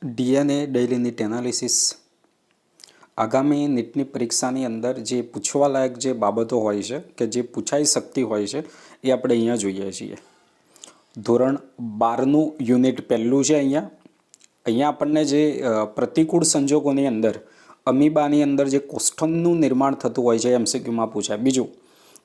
DNA daily NEET analysis આગામી નીટની પરીક્ષાની અંદર જે પૂછવાલાયક જે બાબતો હોય છે કે જે પૂછાઈ શકતી હોય છે એ આપણે અહીંયા જોઈએ છીએ. ધોરણ 12નું યુનિટ પહેલું છે. અહીંયા આપણને જે પ્રતિકૂળ સંજોગોની અંદર અમીબાની અંદર જે કોષ્ઠનનું નિર્માણ થતું હોય છે એમસીક્યુમાં પૂછાય. બીજું,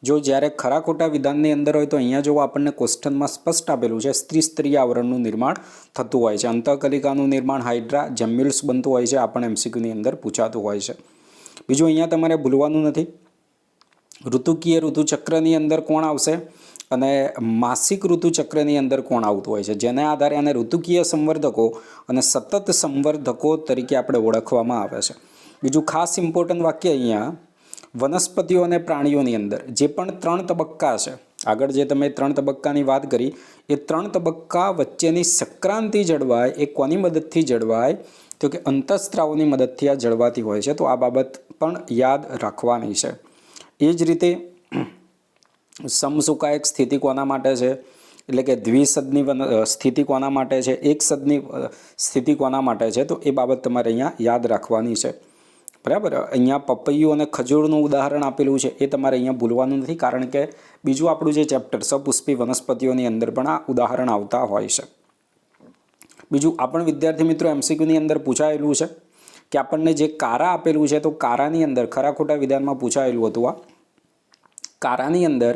જો જ્યારે ખરા ખોટા વિધાનની અંદર હોય તો અહીંયા જો આપણને ક્વેશ્ચનમાં સ્પષ્ટ આપેલું છે સ્ત્રી આવરણનું નિર્માણ થતું હોય છે, અંતઃકલિકાનું નિર્માણ હાઇડ્રા જેમ્યુલ્સ બનતું હોય છે, આ પણ એમસીક્યુની અંદર પૂછાતું હોય છે. બીજું, અહીંયા તમારે ભૂલવાનું નથી ઋતુકીય ઋતુચક્રની અંદર કોણ આવશે અને માસિક ઋતુચક્રની અંદર કોણ આવતું હોય છે, જેના આધારે આને ઋતુકીય સંવર્ધકો અને સતત સંવર્ધકો તરીકે આપણે ઓળખવામાં આવે છે. બીજું ખાસ ઇમ્પોર્ટન્ટ વાક્ય અહીંયા, વનસ્પતિઓ અને પ્રાણીઓની અંદર જે પણ 3 તબક્કા છે, આગળ જે તમે 3 તબક્કાની વાત કરી એ 3 તબક્કા વચ્ચેની સંક્રાંતિ જળવાય એ કોની મદદથી જળવાય તો કે અંતઃસ્ત્રાવોની મદદથી આ જળવાતી હોય છે. તો આ બાબત પણ યાદ રાખવાની છે. એ જ રીતે સમસુકાયક સ્થિતિ કોના માટે છે, એટલે કે દ્વિસદની સ્થિતિ કોના માટે છે, એક સદની સ્થિતિ કોના માટે છે, તો એ બાબત તમારે અહીંયા યાદ રાખવાની છે. બરાબર. અહીંયા પપૈયું અને ખજૂરનું ઉદાહરણ આપેલું છે એ તમારે અહીંયા ભૂલવાનું નથી, કારણ કે બીજું આપણું જે ચેપ્ટર સપુષ્પી વનસ્પતિઓની અંદર પણ આ ઉદાહરણ આવતા હોય છે. બીજું, આ પણ વિદ્યાર્થી મિત્રો એમસીક્યુની અંદર પૂછાયેલું છે કે આપણને જે કારા આપેલું છે તો કારાની અંદર ખરા ખોટા વિધાનમાં પૂછાયેલું હતું. આ કારાની અંદર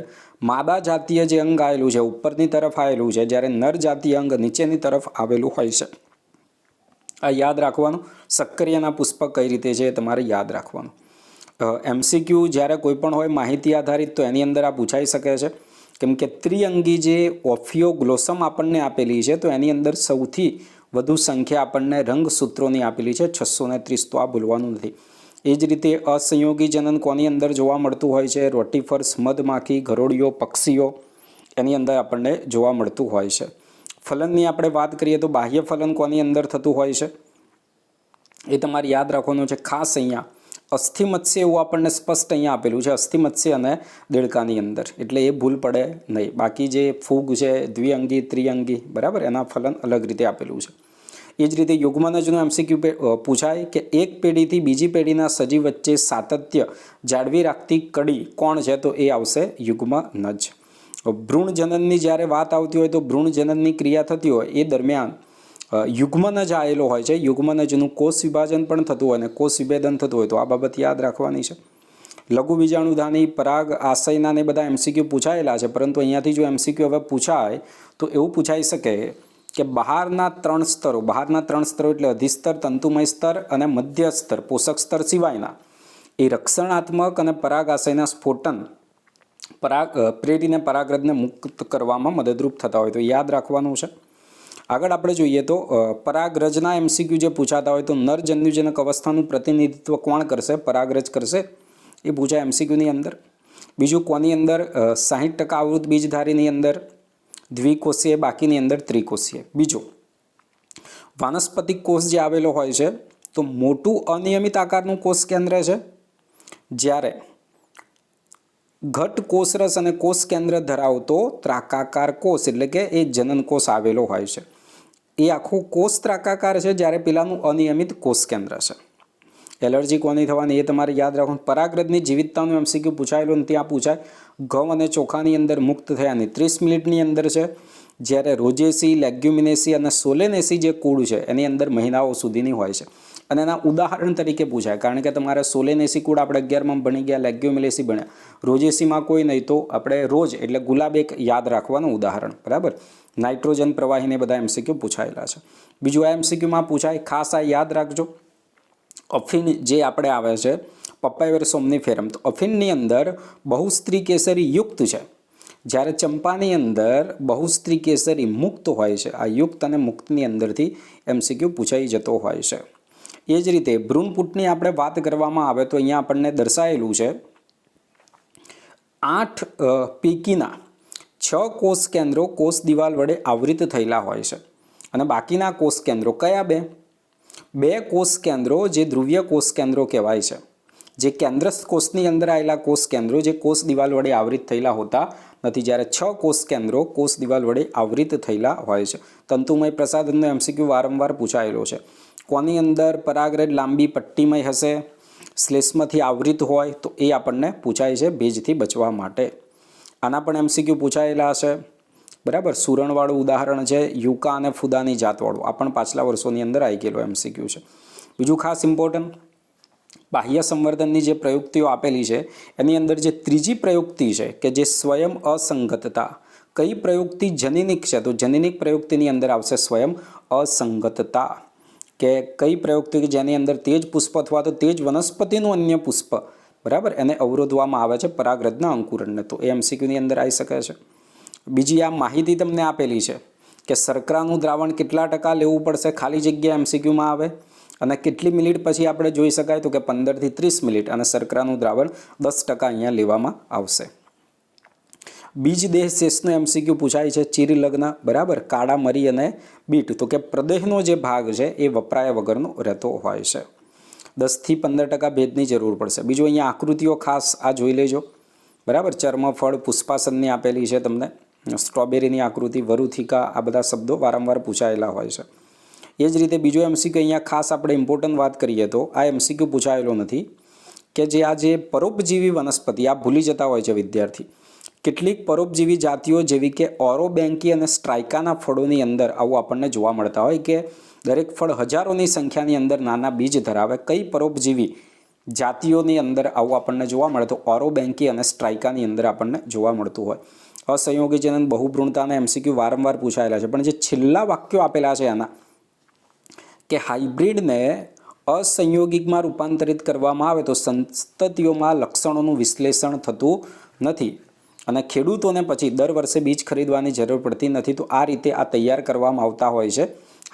માદા જાતીય જે અંગ આવેલું છે ઉપરની તરફ આવેલું છે, જ્યારે નર જાતીય અંગ નીચેની તરફ આવેલું હોય છે. આ યાદ રાખવાનું. સક્રિયના પુષ્પક કઈ રીતે છે એ તમારે યાદ રાખવાનું. એમસીક્યુ જ્યારે કોઈ પણ હોય માહિતી આધારિત તો એની અંદર આ પૂછાઈ શકે છે, કેમ કે ત્રિઅંગી જે ઓફિયોગ્લોસમ આપણને આપેલી છે તો એની અંદર સૌથી વધુ સંખ્યા આપણને રંગસૂત્રોની આપેલી છે 630, તો આ ભૂલવાનું નથી. એ જ રીતે અસંયોગી જનન કોની અંદર જોવા મળતું હોય છે, રોટીફર્સ, મધમાખી, ગરોળીઓ, પક્ષીઓ એની અંદર આપણને જોવા મળતું હોય છે. ફલનની આપણે વાત કરીએ તો બાહ્ય ફલન કોની અંદર થતું હોય છે એ તમારે યાદ રાખવાનું છે. ખાસ અહીંયા અસ્થિમત્સ્ય એવું આપણને સ્પષ્ટ અહીંયા આપેલું છે, અસ્થિમત્સ્ય અને દેડકાની અંદર, એટલે એ ભૂલ પડે નહીં. બાકી જે ફૂગ છે દ્વિઅંગી ત્રિઅંગી, બરાબર, એના ફલન અલગ રીતે આપેલું છે. એ જ રીતે યુગ્મનજનું એમસીક્યુ પૂછાય કે એક પેઢીથી બીજી પેઢીના સજીવ વચ્ચે સાતત્ય જાળવી રાખતી કડી કોણ છે, તો એ આવશે યુગ્મનજ. ભ્રૂણજનનની જ્યારે વાત આવતી હોય તો ભ્રૂણજનનની ક્રિયા થતી હોય એ દરમિયાન યુગ્મનજ આવેલો હોય છે. યુગ્મનજનું કોષ વિભાજન પણ થતું હોય અને કોષ વિભેદન થતું હોય, તો આ બાબત યાદ રાખવાની છે. લઘુ બીજાણુધાની, પરાગ આશયના ને બધા એમસીક્યુ પૂછાયેલા છે, પરંતુ અહીંયાથી જો એમસીક્યુ હવે પૂછાય તો એવું પૂછાઈ શકે કે બહારના 3 સ્તરો એટલે અધિસ્તર, તંતુમય સ્તર અને મધ્ય સ્તર, પોષક સ્તર સિવાયના એ રક્ષણાત્મક અને પરાગ આશયના સ્ફોટન પ્રેરીને પરાગરજને મુક્ત કરવામાં મદદરૂપ થતા હોય, તો યાદ રાખવાનું છે. આગળ આપણે જોઈએ તો પરાગરજના એમસીક્યુ જે પૂછાતા હોય તો નરજન્યુજનક અવસ્થાનું પ્રતિનિધિત્વ કોણ કરશે, પરાગરજ કરશે, એ પૂછાય એમસીક્યુની અંદર. બીજું, કોની અંદર 60% આવૃત બીજધારીની અંદર દ્વિકોષીય, બાકીની અંદર ત્રિકોષીય. બીજું, વાનસ્પતિક કોષ જે આવેલો હોય છે તો મોટું અનિયમિત આકારનું કોષ કેન્દ્ર છે, જ્યારે ઘટ કોષરસ અને કોષ કેન્દ્ર ધરાવતો ત્રાકાકાર કોષ એટલે કે એ જનન કોષ આવેલો હોય છે. એ આખો કોષ ત્રાકાકાર છે, જ્યારે પેલાનું અનિયમિત કોષ કેન્દ્ર છે. એલર્જી કોની થવાની એ તમારે યાદ રાખવાનું. પરાગરજની જીવિતતાનું એમસીક્યુ પૂછાયેલું અને ત્યાં પૂછાય ઘઉં અને ચોખાની અંદર મુક્ત થયાની 30 મિનિટની અંદર છે, જ્યારે રોજેસી, લેગ્યુમિનેસી અને સોલેનેસી જે કુળ છે એની અંદર મહિનાઓ સુધીની હોય છે. અને એના ઉદાહરણ તરીકે પૂછાય, કારણ કે તમારે સોલેનેસી કુળ આપણે 11માં ભણી ગયા, લેગ્યુમિનેસી ભણ્યા, રોજેસીમાં કોઈ નહીં તો આપણે રોજ એટલે ગુલાબ એક યાદ રાખવાનું ઉદાહરણ, બરાબર. નાઇટ્રોજન પ્રવાહીને બધા એમસીક્યુ પૂછાયેલા છે. બીજું આ એમસીક્યુમાં પૂછાય, ખાસ આ યાદ રાખજો, અફીન જે આપણે આવે છે પપાયવર સોમનીફેરમ, તો અફીનની અંદર બહુસ્ત્રી કેસરી યુક્ત છે, જ્યારે ચંપાની અંદર બહુસ્ત્રી કેસરી મુક્ત હોય છે. આ યુક્ત અને મુક્તની અંદરથી એમસીક્યુ પૂછાઈ જતો હોય છે. એ જ રીતે ભ્રૂણપુટની આપણે વાત કરવામાં આવે તો અહીંયા આપણને દર્શાવેલું છે 8 પૈકીના 6 કોષ કેન્દ્રો કોષ દિવાલ વડે આવૃત થયેલા હોય છે, અને બાકીના કોષ કેન્દ્રો કયા? 2 કોષ કેન્દ્રો જે ધ્રુવીય કોષ કેન્દ્રો કહેવાય છે, જે કેન્દ્ર કોષની અંદર આવેલા કોષ કેન્દ્રો જે કોષ દિવાલ વડે આવૃત થયેલા હોતા નથી, જ્યારે 6 કોષ કેન્દ્રો કોષ દિવાલ વડે આવૃત થયેલા હોય છે. તંતુમય પ્રસાધનનો એમસીક્યુ વારંવાર પૂછાયેલો છે. કોની અંદર પરાગરેટ લાંબી પટ્ટીમય હશે, શ્લેષ્મથી આવૃત હોય, તો એ આપણને પૂછાય છે ભેજથી બચવા માટે. આના પણ એમસીક્યુ પૂછાયેલા હશે. બરાબર, સુરણવાળું ઉદાહરણ છે, યુકા અને ફુદાની જાતવાળું. આ પણ પાછલા વર્ષોની અંદર આવી ગયેલો એમસીક્યુ છે. બીજું ખાસ ઇમ્પોર્ટન્ટ, બાહ્ય સંવર્ધનની જે પ્રયુક્તિઓ આપેલી છે એની અંદર જે ત્રીજી પ્રયુક્તિ છે કે જે સ્વયં અસંગતતા, કઈ પ્રયુક્તિ જનીનિક છે? તો જનીનિક પ્રયુક્તિની અંદર આવશે સ્વયં અસંગતતા, કે કઈ પ્રયુક્તિ કે જેની અંદર તે જ પુષ્પ અથવા તો તે જ વનસ્પતિનું અન્ય પુષ્પ, બરાબર, એને અવરોધવામાં આવે છે પરાગરજના અંકુરણને. તો એ એમસીક્યુની અંદર આવી શકે છે. બીજી આ માહિતી તમને આપેલી છે કે શર્કરાનું દ્રાવણ કેટલા ટકા લેવું પડશે, ખાલી જગ્યા એમસીક્યુમાં આવે. અને કેટલી મિનિટ પછી આપણે જોઈ શકાય? તો કે 15 થી 30 મિનિટ, અને શર્કરાનું દ્રાવણ 10% અહીંયા લેવામાં આવશે. બીજ દેહ શેષનો એમસીક્યુ પૂછાય છે, ચીર લગ્ન, બરાબર, કાળા મરી અને બીટ. તો કે પ્રદેહનો જે ભાગ છે એ વપરાયા વગરનો રહેતો હોય છે. 10 થી 15% ભેજની જરૂર પડશે. બીજું અહીંયા આકૃતિઓ ખાસ આ જોઈ લેજો, બરાબર. ચર્મફળ, પુષ્પાસનની આપેલી છે તમને, સ્ટ્રોબેરીની આકૃતિ, વરુથિકા, આ બધા શબ્દો વારંવાર પૂછાયેલા હોય છે. એ જ રીતે બીજો એમસીક્યુ અહીંયા ખાસ આપણે ઇમ્પોર્ટન્ટ વાત કરીએ તો આ એમસીક્યુ પૂછાયેલો નથી કે જે પરોપજીવી વનસ્પતિ, આ ભૂલી જતા હોય છે વિદ્યાર્થી. કેટલીક પરોપજીવી જાતિઓ જેવી કે ઓરોબેન્કી અને સ્ટ્રાઇકાના ફળોની અંદર આવું આપણને જોવા મળતા હોય કે દરેક ફળ હજારોની સંખ્યાની અંદર નાના બીજ ધરાવે. કઈ પરોપજીવી જાતિઓની અંદર આવું આપણને જોવા મળે? તો ઓરોબેન્કી અને સ્ટ્રાઇકાની અંદર આપણને જોવા મળતું હોય. અસંયોગી જનન, બહુભ્રૂણતાના એમસીક્યુ વારંવાર પૂછાયેલા છે. પણ જે છેલ્લા વાક્યો આપેલા છે એના કે હાઇબ્રિડને અસંયોગિકમાં રૂપાંતરિત કરવામાં આવે તો સંતતિઓમાં લક્ષણોનું વિશ્લેષણ થતું નથી અને ખેડૂતોને પછી દર વર્ષે બીજ ખરીદવાની જરૂર પડતી નથી. તો આ રીતે આ તૈયાર કરવામાં આવતા હોય છે.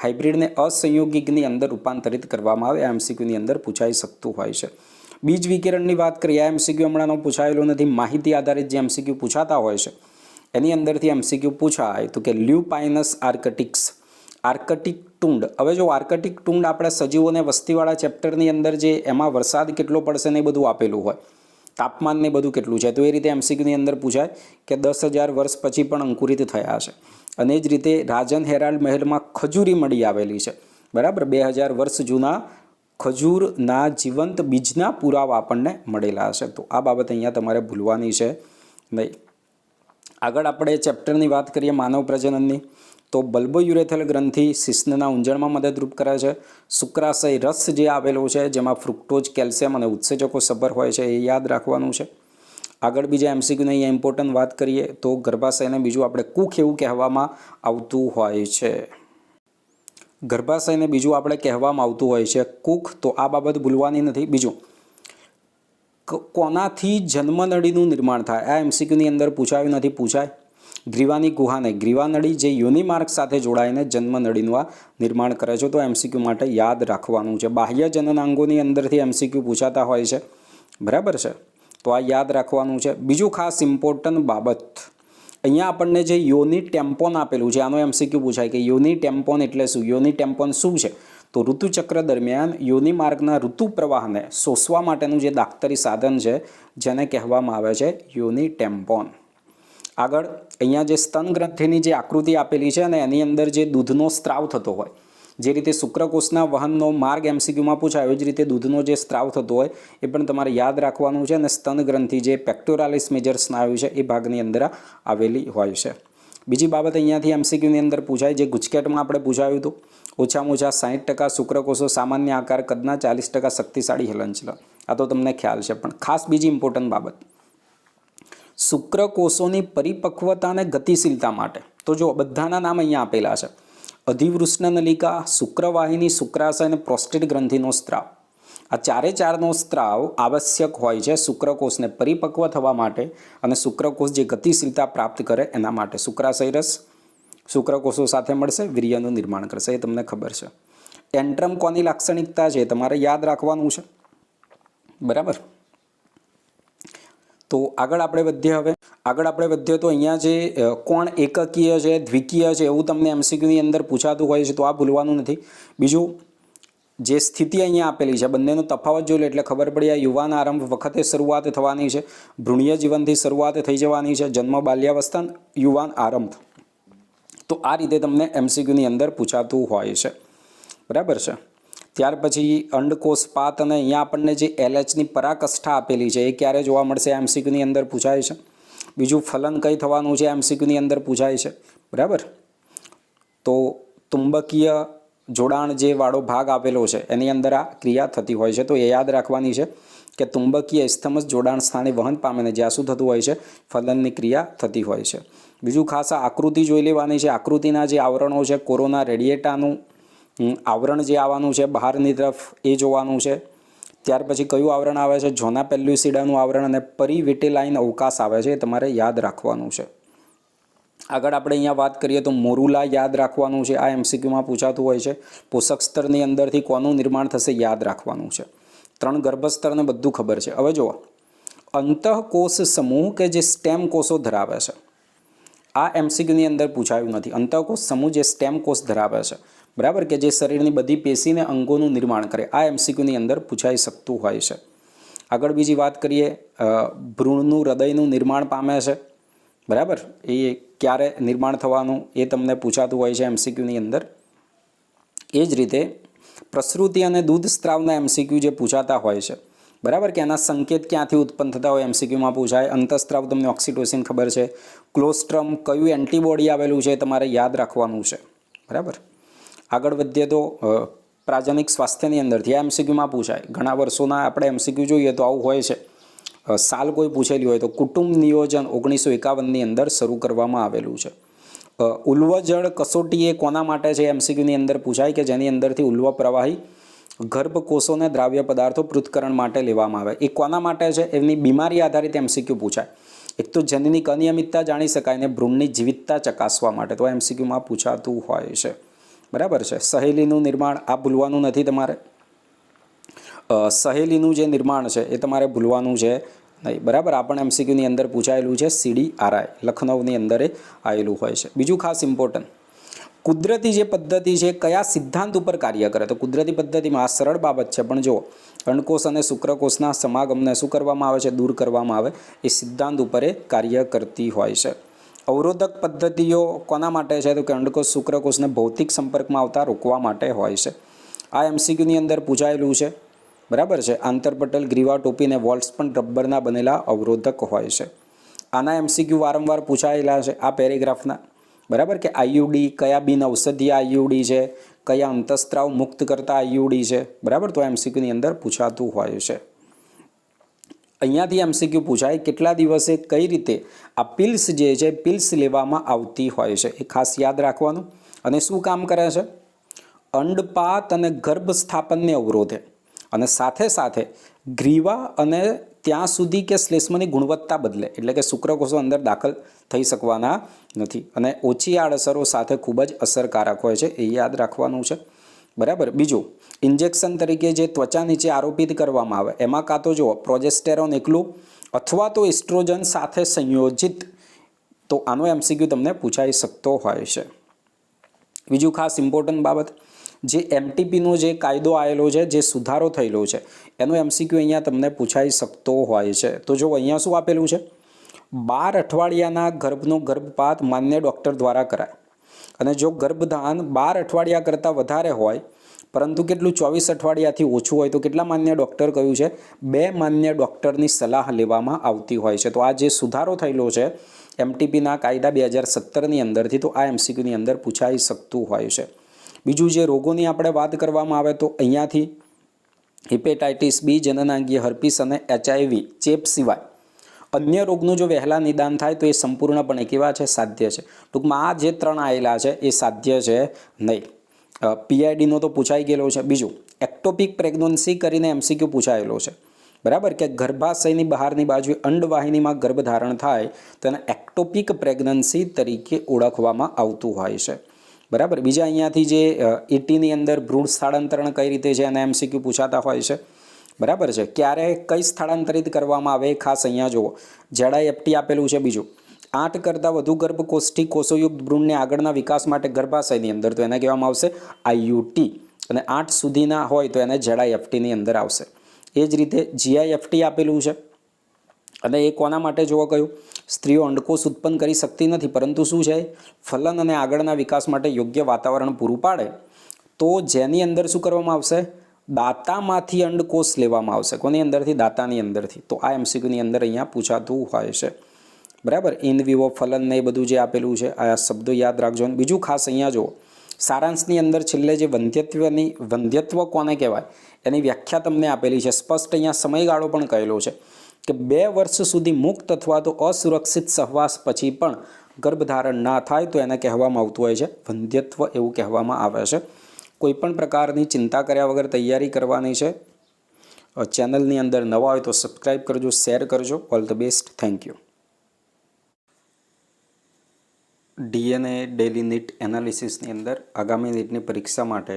હાઇબ્રિડને અસંયોગિકની અંદર રૂપાંતરિત કરવામાં આવે, આ એમસીક્યુની અંદર પૂછાઈ શકતું હોય છે. બીજ વિકિરણની વાત કરીએ, આ એમસીક્યુ હમણાંનો પૂછાયેલો નથી. માહિતી આધારિત જે એમસીક્યુ પૂછાતા હોય છે એની અંદરથી એમસીક્યુ પૂછાય તો કે લ્યુપાઇનસ આર્કટિક્સ, આર્કટિક ટુંડ. હવે જો આર્કટિક ટુંડ આપણે સજીવોને વસ્તીવાળા ચેપ્ટરની અંદર જે એમાં વરસાદ કેટલો પડશે ને એ બધું આપેલું હોય, તાપમાન ને બધું કેટલું છે, તો એ રીતે એમસીક્યુની અંદર પૂછાય કે 10,000 વર્ષ પછી પણ અંકુરિત થયા છે. અને એ જ રીતે રાજન હેરાલ્ડ મહેલમાં ખજૂરી મળી આવેલી છે, બરાબર. 2000 વર્ષ જૂના ખજૂરના જીવંત બીજના પુરાવા આપણને મળેલા છે. તો આ બાબત અહીંયા તમારે ભૂલવાની છે નહીં. આગળ આપણે ચેપ્ટરની વાત કરીએ માનવ પ્રજનનની, તો બલ્બોયુરેથલ ગ્રંથિ શિશ્નના ઊંજણમાં મદદરૂપ કરે છે. શુક્રાશય રસ જે આવેલો છે જેમાં ફ્રુક્ટોઝ, કેલ્શિયમ અને ઉત્સેચકો સભર હોય છે, એ યાદ રાખવાનું છે. આગળ બીજા એમસીક્યુની અહીંયા ઇમ્પોર્ટન્ટ વાત કરીએ તો ગર્ભાશયને બીજું આપણે કુખ એવું કહેવામાં આવતું હોય છે. ગર્ભાશયને બીજું આપણે કહેવામાં આવતું હોય છે કુખ. તો આ બાબત ભૂલવાની નથી. બીજું, કોનાથી જન્મનળીનું નિર્માણ થાય? આ એમસીક્યુની અંદર પૂછાયું નથી, પૂછાય. ગ્રીવાની ગુહાને, ગ્રીવાનળી જે યોનિ માર્ગ સાથે જોડાઈને જન્મનળીનું આ નિર્માણ કરે છે. તો એમસીક્યુ માટે યાદ રાખવાનું છે. બાહ્ય જનનાંગોની અંદરથી એમસીક્યુ પૂછાતા હોય છે, બરાબર છે. તો આ યાદ રાખવાનું છે. બીજું ખાસ ઇમ્પોર્ટન્ટ બાબત, અહીંયા આપણને જે યોનિ ટેમ્પોન આપેલું છે આનો એમસીક્યુ પૂછાય કે યોનિ ટેમ્પોન એટલે શું? યોનિ ટેમ્પોન શું છે? તો ઋતુચક્ર દરમિયાન યોનિ માર્ગના ઋતુ પ્રવાહને શોષવા માટેનું જે દાક્તરી સાધન છે જેને કહેવામાં આવે છે યોનિ ટેમ્પોન. આગળ અહીંયા જે સ્તન ગ્રંથિની જે આકૃતિ આપેલી છે અને એની અંદર જે દૂધનો સ્ત્રાવ થતો હોય, જે રીતે શુક્રકોષના વહનનો માર્ગ એમસીક્યુમાં પૂછાયો, એ જ રીતે દૂધનો જે સ્ત્રાવ થતો હોય એ પણ તમારે યાદ રાખવાનું છે. અને સ્તન ગ્રંથિ જે પેક્ટોરાલિસ મેજર સ્નાયુ છે એ ભાગની અંદર આવેલી હોય છે. બીજી બાબત અહીંયાથી એમસીક્યુની અંદર પૂછાય, જે ગુજકેટમાં આપણે પૂછાયું હતું, ઓછામાં ઓછા 60% શુક્રકોષો સામાન્ય આકાર કદના, 40% શક્તિશાળી હલનચલન. આ તો તમને ખ્યાલ છે. પણ ખાસ બીજી ઇમ્પોર્ટન્ટ બાબત, શુક્રકોષોની પરિપક્વતા અને ગતિશીલતા માટે તો જો બધાના નામ અહીંયા આપેલા છે. અધિવૃષ્ણ નલિકા, શુક્રવાહિની, શુક્રાશય અને પ્રોસ્ટેટ ગ્રંથિનો સ્ત્રાવ. આ ચારેચારનો સ્ત્રાવ આવશ્યક હોય છે શુક્રકોષને પરિપક્વ થવા માટે અને શુક્રકોષ જે ગતિશીલતા પ્રાપ્ત કરે એના માટે. શુક્રાશય રસ શુક્રકોષો સાથે મળશે, વીર્યનું નિર્માણ કરશે, એ તમને ખબર છે. એન્ટ્રમ કોની લાક્ષણિકતા છે તમારે યાદ રાખવાનું છે, બરાબર. તો આગળ આપણે વધીએ તો અહીંયા જે કોણ એકકીય છે, દ્વિકીય છે એવું તમને એમસીક્યુની અંદર પૂછાતું હોય છે, તો આ ભૂલવાનું નથી. બીજું, જે સ્થિતિ અહીંયા આપેલી છે બંનેનો તફાવત જોઈ લો એટલે ખબર પડી. આ યુવાન આરંભ વખતે શરૂઆત થવાની છે, ભ્રૂણીય જીવનથી શરૂઆત થઈ જવાની છે, જન્મ, બાલ્યાવસ્થા, યુવાન આરંભ. તો આ રીતે તમને એમસીક્યુની અંદર પૂછાતું હોય છે, બરાબર છે. ત્યાર પછી અંડકોષપાત અને અહીંયા આપણને જે LHની પરાકાષ્ઠા આપેલી છે એ ક્યારે જોવા મળશે MCQની અંદર પૂછાય છે. બીજું ફલન કઈ થવાનું છે MCQની અંદર પૂછાય છે. બરાબર. તો ચુંબકીય જોડાણ જે વાળો ભાગ આપેલો છે એની અંદર આ ક્રિયા થતી હોય છે. તો એ યાદ રાખવાની છે કે ચુંબકીય ઇસ્થમસ જોડાણ સ્થાને વહન પામીને જ્યાં શું થતું હોય છે ફલનની ક્રિયા થતી હોય છે. બીજું ખાસ આ આકૃતિ જોઈ લેવાની છે. આકૃતિના જે આવરણો છે કોરોના રેડિયેટાનું આવરણ જે આવવાનું છે બહારની તરફ એ જોવાનું છે. ત્યાર પછી કયું આવરણ આવે છે ઝોના પેલ્યુસિડાનું આવરણ અને પરિવિટેલાઇન અવકાશ આવે છે એ તમારે યાદ રાખવાનું છે. આગળ આપણે અહીંયા વાત કરીએ તો મોરુલા યાદ રાખવાનું છે. આ MCQમાં પૂછાતું હોય છે. પોષક સ્તરની અંદરથી કોનું નિર્માણ થશે યાદ રાખવાનું છે. 3 ગર્ભસ્તરને બધું ખબર છે. હવે જુઓ અંતઃકોષ સમૂહ કે જે સ્ટેમ કોષો ધરાવે છે આ MCQની અંદર પૂછાયું નથી. અંતઃકોષ સમૂહ જે સ્ટેમ કોષ ધરાવે છે બરાબર કે જે શરીરની બધી પેશીને અંગોનું નિર્માણ કરે આ MCQની અંદર પૂછાઈ શકતું હોય છે. આગળ બીજી વાત કરીએ ભ્રૂણનું હૃદયનું નિર્માણ પામે છે બરાબર એ ક્યારે નિર્માણ થવાનું એ તમને પૂછાતું હોય છે MCQની અંદર. એ જ રીતે પ્રસૃતિ અને દૂધ સ્ત્રાવના MCQ જે પૂછાતા હોય છે બરાબર કે એના સંકેત ક્યાંથી ઉત્પન્ન થતા હોય MCQમાં પૂછાય. અંતઃસ્ત્રાવ તમને ઓક્સિટોસિન ખબર છે. ક્લોસ્ટ્રમ કયું એન્ટીબોડી આવેલું છે તમારે યાદ રાખવાનું છે બરાબર. આગળ વધીએ તો પ્રાજનિક સ્વાસ્થ્યની અંદરથી આ MCQમાં પૂછાય. ઘણા વર્ષોના આપણે MCQ જોઈએ તો આવું હોય છે. સાલ કોઈ પૂછેલી હોય તો કુટુંબ નિયોજન 1951ની અંદર શરૂ કરવામાં આવેલું છે. ઉલ્વજળ કસોટી એ કોના માટે છે MCQની અંદર પૂછાય કે જેની અંદરથી ઉલ્વ પ્રવાહી ગર્ભકોષોને દ્રાવ્ય પદાર્થો પૃથ્થકરણ માટે લેવામાં આવે. એ કોના માટે છે એમની બીમારી આધારિત MCQ પૂછાય. એક તો જનીનિક અનિયમિતતા જાણી શકાય ને ભ્રૂણની જીવિતતા ચકાસવા માટે તો MCQમાં પૂછાતું હોય છે બરાબર છે. સહેલીનું નિર્માણ આ ભૂલવાનું નથી તમારે. સહેલીનું જે નિર્માણ છે એ તમારે ભૂલવાનું છે નહીં બરાબર. આ પણ MCQની અંદર પૂછાયેલું છે. CDRI લખનૌની અંદર આવેલું હોય છે. બીજું ખાસ ઇમ્પોર્ટન્ટ કુદરતી જે પદ્ધતિ છે કયા સિદ્ધાંત ઉપર કાર્ય કરે તો કુદરતી પદ્ધતિમાં આ સરળ બાબત છે પણ જો અંડકોષ અને શુક્રકોષના સમાગમને શું કરવામાં આવે છે દૂર કરવામાં આવે એ સિદ્ધાંત ઉપર કાર્ય કરતી હોય છે. અવરોધક પદ્ધતિઓ કોના માટે છે તો કે અંડકોષ શુક્રકોષને ભૌતિક સંપર્કમાં આવતા રોકવા માટે હોય છે. આ MCQની અંદર પૂછાયેલું છે બરાબર છે. આંતરપટલ ગ્રીવા ટોપી અને વોલ્ટ્સ પણ રબરના બનેલા અવરોધક હોય છે. આના MCQ વારંવાર પૂછાયેલા છે આ પેરેગ્રાફના બરાબર કે IUD કયા બિન ઔષધીય IUD છે કયા અંતઃસ્ત્રાવ મુક્ત કરતા IUD છે બરાબર. તો MCQની અંદર પૂછાતું હોય છે. અહીંયાથી MCQ પૂછાય કેટલા દિવસે કઈ રીતે આ પિલ્સ જે છે પિલ્સ લેવામાં આવતી હોય છે એ ખાસ યાદ રાખવાનું. અને શું કામ કરે છે અંડપાત અને ગર્ભ સ્થાપનને અવરોધે અને સાથે સાથે ગ્રીવા અને ત્યાં સુધી કે શ્લેષ્મની ગુણવત્તા બદલે એટલે કે શુક્રકોષો અંદર દાખલ થઈ શકવાના નથી અને ઓછી આડઅસરો સાથે ખૂબ જ અસરકારક હોય છે એ યાદ રાખવાનું છે બરાબર. બીજું ઇન્જેક્શન તરીકે જે ત્વચા નીચે આરોપિત કરવામાં આવે એમાં કાં તો જુઓ પ્રોજેસ્ટેરોન એકલું અથવા તો એસ્ટ્રોજન સાથે સંયોજિત તો આનો MCQ તમને પૂછાઈ શકતો હોય છે. બીજું ખાસ ઇમ્પોર્ટન્ટ બાબત જે MTPનો જે કાયદો આવેલો છે જે સુધારો થયેલો છે એનો MCQ અહીંયા તમને પૂછાઈ શકતો હોય છે. તો જો અહીંયા શું આપેલું છે 12 અઠવાડિયાના ગર્ભનો ગર્ભપાત માન્ય ડૉક્ટર દ્વારા કરાય અને જો ગર્ભધાન 12 અઠવાડિયા કરતાં વધારે હોય પરંતુ કેટલું 24 અઠવાડિયાથી ઓછું હોય તો કેટલા માન્ય ડૉક્ટર કહ્યું છે 2 માન્ય ડૉક્ટરની સલાહ લેવામાં આવતી હોય છે. તો આ જે સુધારો થયેલો છે MTPના કાયદા 2017ની અંદરથી તો આ MCQની અંદર પૂછાઈ શકતું હોય છે. બીજું જે રોગોની આપણે વાત કરવામાં આવે તો અહીંયાથી હિપેટાઇટિસ B જનનાંગીય હર્પીસ અને HIV ચેપ સિવાય અન્ય રોગનું જો વહેલા નિદાન થાય તો એ સંપૂર્ણપણે કેવા છે સાધ્ય છે. ટૂંકમાં આ જે 3 આવેલા છે એ સાધ્ય છે નહીં. PIDનો તો પૂછાઈ ગયેલો છે. બીજું એક્ટોપિક પ્રેગ્નન્સી કરીને MCQ પૂછાયેલો છે બરાબર કે ગર્ભાશયની બહારની બાજુએ અંડવાહિનીમાં ગર્ભધારણ થાય તો એને એક્ટોપિક પ્રેગ્નન્સી તરીકે ઓળખવામાં આવતું હોય છે બરાબર. બીજા અહીંયાથી જે ETની અંદર ભ્રૂણ સ્થળાંતરણ કઈ રીતે છે એના MCQ પૂછાતા હોય છે બરાબર છે. ક્યારે કઈ સ્થળાંતરિત કરવામાં આવે ખાસ અહીંયા જુઓ ZIFT આપેલું છે. બીજું 8 કરતાં વધુ ગર્ભકોષ્ઠી કોષોયુક્ત ભ્રૂણને આગળના વિકાસ માટે ગર્ભાશયની અંદર તો એને કહેવામાં આવશે IUT અને 8 સુધીના હોય તો એને ZIFTની અંદર આવશે. એ જ રીતે GIFT આપેલું છે અને એ કોના માટે જોવા કહ્યું સ્ત્રીઓ અંડકોષ ઉત્પન્ન કરી શકતી નથી પરંતુ શું છે ફલન અને આગળના વિકાસ માટે યોગ્ય વાતાવરણ પૂરું પાડે તો જેની અંદર શું કરવામાં આવશે દાતામાંથી અંડકોષ લેવામાં આવશે. કોની અંદરથી? દાતાની અંદરથી. તો આ એમસીક્યુની અંદર અહીંયા પૂછાતું હોય છે. બરાબર, ઇન વિવો ફલન ને એ બધું જે આપેલું છે આ શબ્દો યાદ રાખજો. અને બીજું ખાસ અહીંયા જુઓ, સારાંશની અંદર છેલ્લે જે વંધ્યત્વ કોને કહેવાય એની વ્યાખ્યા તમને આપેલી છે. સ્પષ્ટ અહીંયા સમયગાળો પણ કહેલો છે કે 2 વર્ષ સુધી મુક્ત અથવા તો અસુરક્ષિત સહવાસ પછી પણ ગર્ભધારણ ના થાય તો એને કહેવામાં આવતું હોય છે વંધ્યત્વ, એવું કહેવામાં આવે છે. કોઈ પણ પ્રકારની ચિંતા કર્યા વગર તૈયારી કરવાની છે. ચેનલની અંદર નવા હોય તો સબસ્ક્રાઈબ કરજો, શેર કરજો. All the best. Thank you. DNA daily NEET એનાલિસિસની અંદર આગામી નીટની પરીક્ષા માટે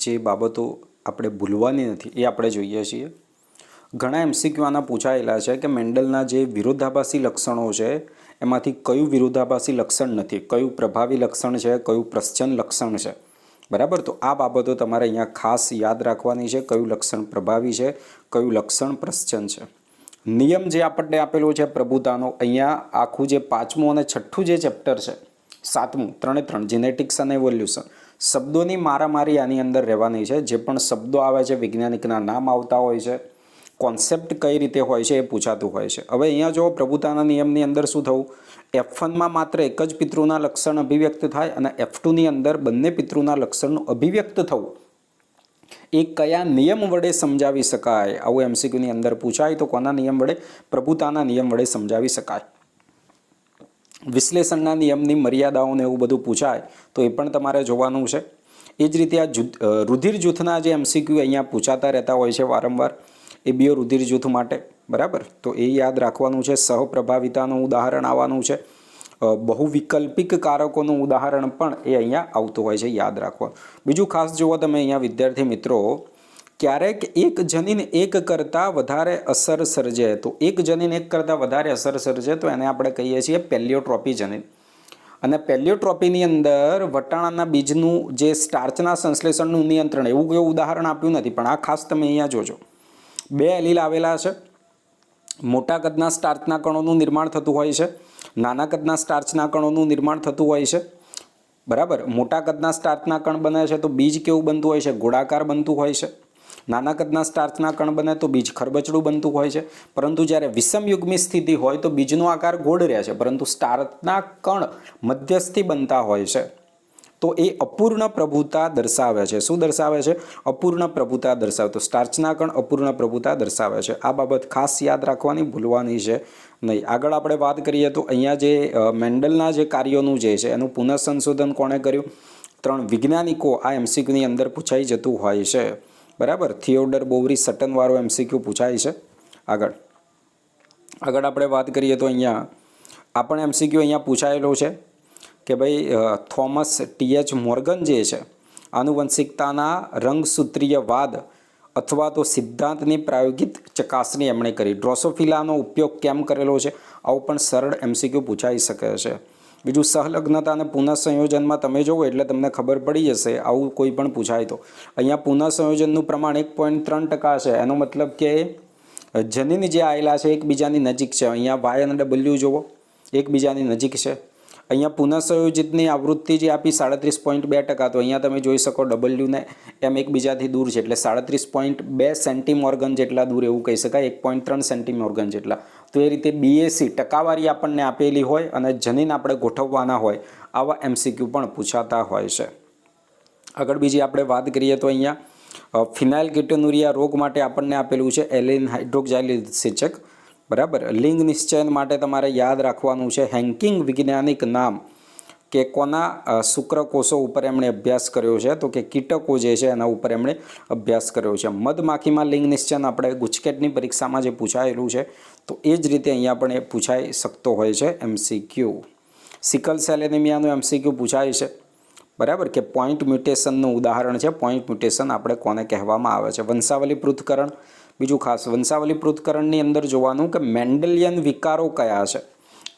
જે બાબતો આપણે ભૂલવાની નથી એ આપણે જોઈએ છીએ. ઘણા એમસીક્યુ આના પૂછાયેલા છે કે મેન્ડલના જે વિરોધાભાસી લક્ષણો છે એમાંથી કયું વિરોધાભાસી લક્ષણ નથી, કયું પ્રભાવી લક્ષણ છે, કયું પ્રશ્ચન લક્ષણ છે. બરાબર, તો આ બાબતો તમારે અહીંયા ખાસ યાદ રાખવાની છે. કયું લક્ષણ પ્રભાવી છે, કયું લક્ષણ પ્રશ્ચન છે. નિયમ જે આપણને આપેલો છે પ્રભુતાનો, અહીંયા આખું જે 5મું અને 6ઠું જે ચેપ્ટર છે, 7મું 3 જેનેટિક્સ અને એવોલ્યુશન, શબ્દોની મારામારી આની અંદર રહેવાની છે. જે પણ શબ્દો આવે છે વૈજ્ઞાનિકના નામ આવતા હોય છે, કોન્સેપ્ટ કઈ રીતે હોય છે એ પૂછાતું હોય છે. હવે અહીંયા જો પ્રભુતાના નિયમની અંદર શું થવું, F1માં માત્ર એક જ પિતૃના લક્ષણ અભિવ્યક્ત થાય અને F2ની અંદર બંને પિતૃના લક્ષણનું અભિવ્યક્ત થવું એ કયા નિયમ વડે સમજાવી શકાય? આવું એમસીક્યુની અંદર પૂછાય તો કોના નિયમ વડે? પ્રભુતાના નિયમ વડે સમજાવી શકાય. વિશ્લેષણના નિયમની મર્યાદાઓને એવું બધું પૂછાય તો એ પણ તમારે જોવાનું છે. એ જ રીતે આ રુધિર જૂથના જે એમસીક્યુ અહીંયા પૂછાતા રહેતા હોય છે વારંવાર, એ બીઓ રુધિર જૂથ માટે. બરાબર, તો એ યાદ રાખવાનું છે. સહપ્રભાવિતાનું ઉદાહરણ આવવાનું છે. બહુવિકલ્પિક કારકોનું ઉદાહરણ પણ એ અહીંયા આવતું હોય છે, યાદ રાખવાનું. બીજું ખાસ જુઓ તમે અહીંયા વિદ્યાર્થી મિત્રો, ક્યારેક એક જનીન એક કરતાં વધારે અસર સર્જે, તો એક જનીન એક કરતાં વધારે અસર સર્જે તો એને આપણે કહીએ છીએ પેલિયોટ્રોપી જનીન. અને પેલિયોટ્રોપીની અંદર વટાણાના બીજનું જે સ્ટાર્ચના સંશ્લેષણનું નિયંત્રણ, એવું કોઈ ઉદાહરણ આપ્યું નથી, પણ આ ખાસ તમે અહીંયા જોજો. 2 એલીલ આવેલા છે. મોટા કદના સ્ટાર્ચના કણોનું નિર્માણ થતું હોય છે, નાના કદના સ્ટાર્ચના કણોનું નિર્માણ થતું હોય છે. બરાબર, મોટા કદના સ્ટાર્ચના કણ બને છે તો બીજ કેવું બનતું હોય છે? ગોળાકાર બનતું હોય છે. નાના કદના સ્ટાર્ચના કણ બને તો બીજ ખરબચડું બનતું હોય છે. પરંતુ જ્યારે વિષમયુગ્મી સ્થિતિ હોય તો બીજનો આકાર ગોળ રહે છે, પરંતુ સ્ટાર્ચના કણ મધ્યસ્થી બનતા હોય છે. તો એ અપૂર્ણ પ્રભુતા દર્શાવે છે. શું દર્શાવે છે? અપૂર્ણ પ્રભુતા દર્શાવે. તો સ્ટાર્ચના કણ અપૂર્ણ પ્રભુતા દર્શાવે છે. આ બાબત ખાસ યાદ રાખવાની, ભૂલવાની છે નહીં. આગળ આપણે વાત કરીએ તો અહીંયા જે મેન્ડલના જે કાર્યોનું જે છે એનું પુનઃસંશોધન કોણે કર્યું? 3 વૈજ્ઞાનિકો આ એમસીક્યુની અંદર પૂછાઈ જતું હોય છે. બરાબર, થિયોડર બોવરી સટનવાળો એમસીક્યુ પૂછાય છે. આગળ આપણે વાત કરીએ તો અહીંયા આપણે એમસીક્યુ અહીંયા પૂછાયેલો છે કે ભાઈ થોમસ TH મોર્ગન જે છે આનુવંશિકતાના રંગસૂત્રીયવાદ અથવા તો સિદ્ધાંતની પ્રાયોગિક ચકાસણી એમણે કરી. ડ્રોસોફિલાનો ઉપયોગ કેમ કરેલો છે? આવું પણ સરળ એમસીક્યુ પૂછાઈ શકે છે. બીજું સંલગ્નતા અને પુનઃસંયોજનમાં તમે જુઓ એટલે તમને ખબર પડી જશે. આવું કોઈ પણ પૂછાય તો અહીંયા પુનઃસંયોજનનું પ્રમાણ 1.3% છે. એનો મતલબ કે જનીન જે આવેલા છે એકબીજાની નજીક છે. અહીંયા Y અને W જુઓ, એકબીજાની નજીક છે. અહીંયા પુનઃસંયોજિતની આવૃત્તિ જે આપી 37.2%, તો અહીંયા તમે જોઈ શકો W ને M એકબીજાથી દૂર છે એટલે 37.2 સેન્ટીમોર્ગન જેટલા દૂર એવું કહી શકાય, 1.3 સેન્ટીમોર્ગન જેટલા. તો એ રીતે BAC ટકાવારી આપણને આપેલી હોય અને જનીન આપણે ગોઠવવાના હોય, આવા એમસીક્યુ પણ પૂછાતા હોય છે. આગળ બીજી આપણે વાત કરીએ તો અહીંયા ફિનાઇલકેટોનુરિયા રોગ માટે આપણને આપેલું છે એલિન હાઇડ્રોક્સાઇલિડ. બરાબર, લિંગ નિશ્ચયન માટે તમારે યાદ રાખવાનું છે હેન્કિંગ વૈજ્ઞાનિક નામ કે કોના શુક્રકોષો ઉપર એમણે અભ્યાસ કર્યો છે? તો કે કીટકો જે છે એના ઉપર એમણે અભ્યાસ કર્યો છે. મધમાખીમાં લિંગ નિશ્ચયન આપણે ગુજકેટની પરીક્ષામાં જે પૂછાયેલું છે તો એ જ રીતે અહીંયા પણ એ પૂછાઈ શકતો હોય છે એમસીક્યુ. સિકલ સેલ એનિમિયાનું એમસીક્યુ પૂછાય છે. બરાબર, કે પોઈન્ટ મ્યુટેશનનું ઉદાહરણ છે. પોઈન્ટ મ્યુટેશન આપણે કોને કહેવામાં આવે છે? વંશાવલી પૃથ્થકરણ. બીજું ખાસ વંશાવલી પૃથ્થકરણની અંદર જોવાનું કે મેન્ડલિયન વિકારો કયા છે.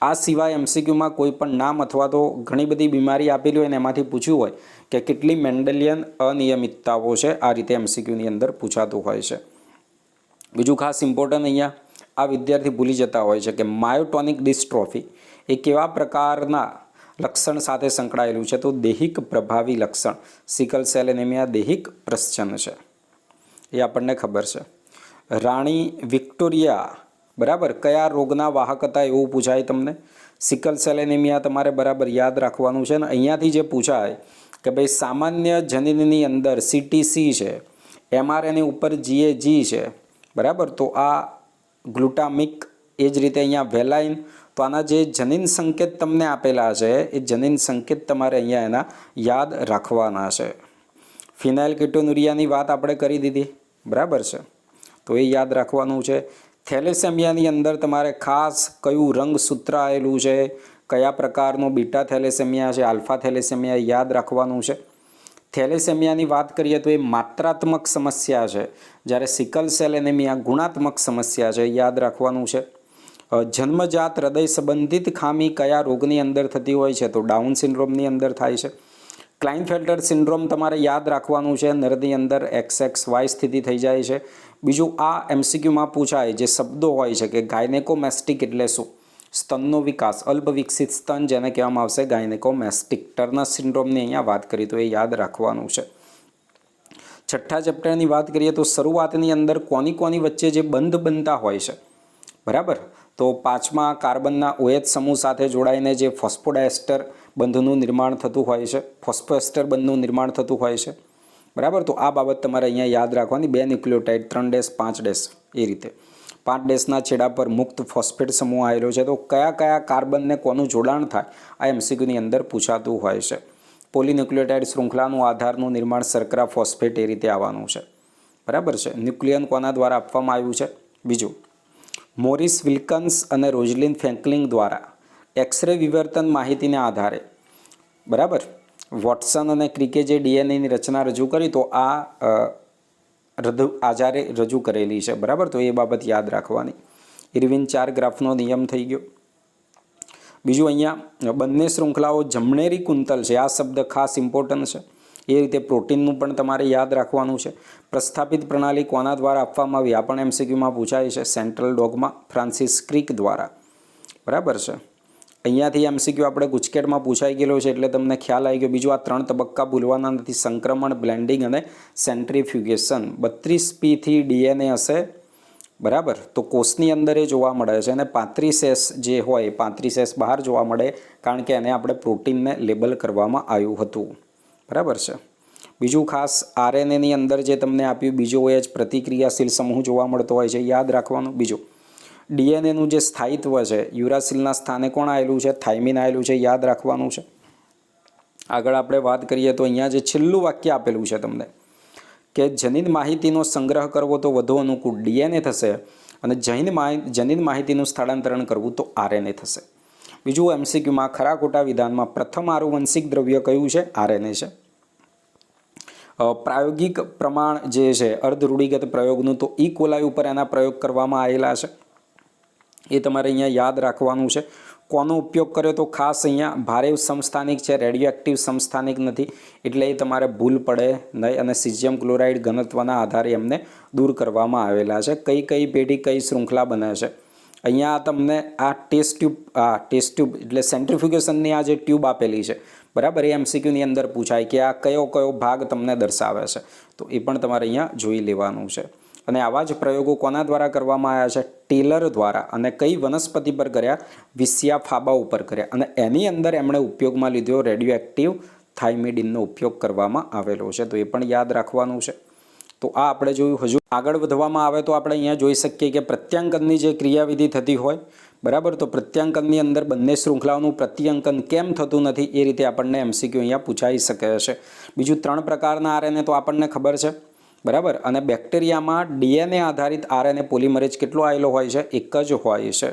આ સિવાય એમસીક્યુમાં કોઈ પણ નામ અથવા તો ઘણી બધી બીમારી આપેલી હોય ને એમાંથી પૂછ્યું હોય કે કેટલી મેન્ડલિયન અનિયમિતતાઓ છે, આ રીતે એમસીક્યુની અંદર પૂછાતું હોય છે. બીજું ખાસ ઇમ્પોર્ટન્ટ અહીંયા આ વિદ્યાર્થી ભૂલી જતા હોય છે કે માયોટોનિક ડિસ્ટ્રોફી એ કેવા પ્રકારના લક્ષણ સાથે સંકળાયેલું છે? તો દૈહિક પ્રભાવી લક્ષણ. સિકલ સેલ એનિમિયા દૈહિક પ્રશ્ચન છે. એ આપણને ખબર છે. રાણી વિક્ટોરિયા બરાબર કયા રોગના વાહક હતા એવું પૂછાય તમને. સિકલ સેલ એનિમિયા તમારે બરાબર યાદ રાખવાનું છે. ને અહીંયાથી જે પૂછાય કે ભાઈ સામાન્ય જનીનની અંદર CTC છે, mRNA ઉપર GAG છે બરાબર, તો આ ગ્લુટામિક, એ જ રીતે અહીંયા વેલાઇન. તો આના જે જનીન સંકેત તમને આપેલા છે એ જનીન સંકેત તમારે અહીંયા એના યાદ રાખવાના છે. ફિનાઇલ કીટોનુરિયાની વાત આપણે કરી દીધી બરાબર છે, તો એ યાદ રાખવાનું છે. થેલેસેમિયાની અંદર તમારે ખાસ કયું રંગસૂત્ર આવેલું છે, કયા પ્રકારનો બીટા થેલેસેમિયા છે, આલ્ફા થેલેસેમિયા યાદ રાખવાનું છે. થેલેસેમિયાની વાત કરીએ તો એ માત્રાત્મક સમસ્યા છે, જ્યારે સિકલ સેલ એનેમિયા ગુણાત્મક સમસ્યા છે, યાદ રાખવાનું છે. જન્મજાત હૃદય સંબંધિત ખામી કયા રોગની અંદર થતી હોય છે, તો ડાઉન સિન્ડ્રોમની અંદર થાય છે. ક્લાઇનફેલ્ટર સિન્ડ્રોમ તમારે યાદ રાખવાનું છે, નરની અંદર XXY સ્થિતિ થઈ જાય છે. બીજું આ MCQમાં પૂછાય જે શબ્દો હોય છે કે ગાયનેકોમેસ્ટિક એટલે શું, સ્તનનો વિકાસ, અલ્પવિકસિત સ્તન જેને કહેવામાં આવશે ગાયનેકોમેસ્ટિક. ટર્નર સિન્ડ્રોમની અહીંયા વાત કરી તો એ યાદ રાખવાનું છે. છઠ્ઠા ચેપ્ટરની વાત કરીએ તો શરૂઆતની અંદર કોની વચ્ચે જે બંધ બનતા હોય છે બરાબર, તો 5મા કાર્બનના OH સમૂહ સાથે જોડાઈને જે ફોસ્ફોડાયસ્ટર બંધનું નિર્માણ થતું હોય છે, ફોસ્ફોએસ્ટર બંધનું નિર્માણ થતું હોય છે બરાબર. તો આ બાબત તમારે અહીંયા યાદ રાખવાની. 2 ન્યુક્લિયોટાઇડ 3 5 એ રીતે 5 છેડા પર મુક્ત ફોસ્ફેટ સમૂહ આવેલો છે. તો કયા કાર્બનને કોનું જોડાણ થાય આ MCQની અંદર પૂછાતું હોય છે. પોલીન્યુક્લિયોટાઇડ શૃંખલાનું આધારનું નિર્માણ શર્કરા ફોસ્ફેટ એ રીતે આવવાનું છે બરાબર છે. ન્યુક્લિયન કોના દ્વારા આપવામાં આવ્યું છે. બીજું મોરિસ વિલ્કન્સ અને રોઝલિન ફ્રેન્કલિન દ્વારા એક્સરે વિવર્તન માહિતીના આધારે બરાબર વોટસન અને ક્રિકે જે DNAની રચના રજૂ કરી તો આ આધારે રજૂ કરેલી છે બરાબર, તો એ બાબત યાદ રાખવાની. ઇરવિન 4 ગ્રાફનો નિયમ થઈ ગયો. બીજું અહીંયા બંને શૃંખલાઓ જમણેરી કુંતલ છે, આ શબ્દ ખાસ ઇમ્પોર્ટન્ટ છે. એ રીતે પ્રોટીનનું પણ તમારે યાદ રાખવાનું છે. પ્રસ્થાપિત પ્રણાલી કોના દ્વારા આપવામાં આવી આ પણ MCQમાં પૂછાય છે. સેન્ટ્રલ ડોગમા ફ્રાન્સિસ ક્રિક દ્વારા બરાબર છે. અહીંયાથી MCQ આપણે ગુજકેટમાં પૂછાઈ ગયેલો છે એટલે તમને ખ્યાલ આવી ગયો. બીજું આ 3 તબક્કા ભૂલવાના નથી, સંક્રમણ, બ્લેન્ડિંગ અને સેન્ટ્રીફ્યુગેશન. 32P થી DNA હશે બરાબર, તો કોષની અંદર એ જોવા મળે છે અને 35S જે હોય 35S બહાર જોવા મળે કારણ કે એને આપણે પ્રોટીનને લેબલ કરવામાં આવ્યું હતું બરાબર છે. બીજું ખાસ RNAની અંદર જે તમને આપ્યું બીજો OH પ્રતિક્રિયાશીલ સમૂહ જોવા મળતો હોય છે, યાદ રાખવાનું. બીજું DNAનું જે સ્થાયિત્વ છે, યુરાસિલના સ્થાને કોણ આવેલું છે, થાઇમિન આવેલું છે, યાદ રાખવાનું છે. આગળ આપણે વાત કરીએ તો અહીંયા જે છેલ્લું વાક્ય આપેલું છે તમને કે જનીન માહિતીનો સંગ્રહ કરવો તો વધુ અનુકૂળ DNA થશે અને જનીન માહિતીનું સ્થળાંતરણ કરવું તો RNA થશે. બીજું MCQમાં ખરા ખોટા વિધાનમાં પ્રથમ આનુવંશિક દ્રવ્ય કયું છે, RNA છે. પ્રાયોગિક પ્રમાણ જે છે અર્ધ રૂઢિગત પ્રયોગનું તો E. coli ઉપર એના પ્રયોગ કરવામાં આવેલા છે, એ તમારે અહીંયા યાદ રાખવાનું છે. કોનો ઉપયોગ કર્યો તો ખાસ અહીંયા ભારે સમસ્થાનિક છે, રેડિયો એક્ટિવ સમસ્થાનિક નથી એટલે એ તમારે ભૂલ પડે નહીં. અને સિઝિયમ ક્લોરાઇડ ઘનત્વના આધારે એમને દૂર કરવામાં આવેલા છે. કઈ પેઢી કઈ શૃંખલા બને છે. અહીંયા તમને આ ટેસ્ટ ટ્યુબ એટલે સેન્ટ્રીફ્યુગેશનની આ જે ટ્યુબ આપેલી છે બરાબર, એ MCQની અંદર પૂછાય કે આ કયો ભાગ તમને દર્શાવે છે, તો એ પણ તમારે અહીંયા જોઈ લેવાનું છે. અને આવા જ પ્રયોગો કોના દ્વારા કરવામાં આવ્યા છે, ટેલર દ્વારા. અને કઈ વનસ્પતિ પર કર્યા, વિસિયા ફાબા ઉપર કર્યા. અને એની અંદર એમણે ઉપયોગમાં લીધો રેડિયો એક્ટિવ થાઇમિડિનનો ઉપયોગ કરવામાં આવેલો છે, તો એ પણ યાદ રાખવાનું છે. તો આ આપણે જોયું. હજુ આગળ વધવામાં આવે તો આપણે અહીંયા જોઈ શકીએ કે પ્રત્યાંકનની જે ક્રિયાવિધિ થતી હોય બરાબર, તો પ્રત્યાંકનની અંદર બંને શૃંખલાઓનું પ્રત્યાંકન કેમ થતું નથી એ રીતે આપણને MCQ અહીંયા પૂછાઈ શકે છે. બીજું 3 પ્રકારના RNA તો આપણને ખબર છે બરાબર, અને બેક્ટેરિયામાં DNA આધારિત RNA પોલિમરેજ કેટલો આવેલો હોય છે, એક જ હોય છે.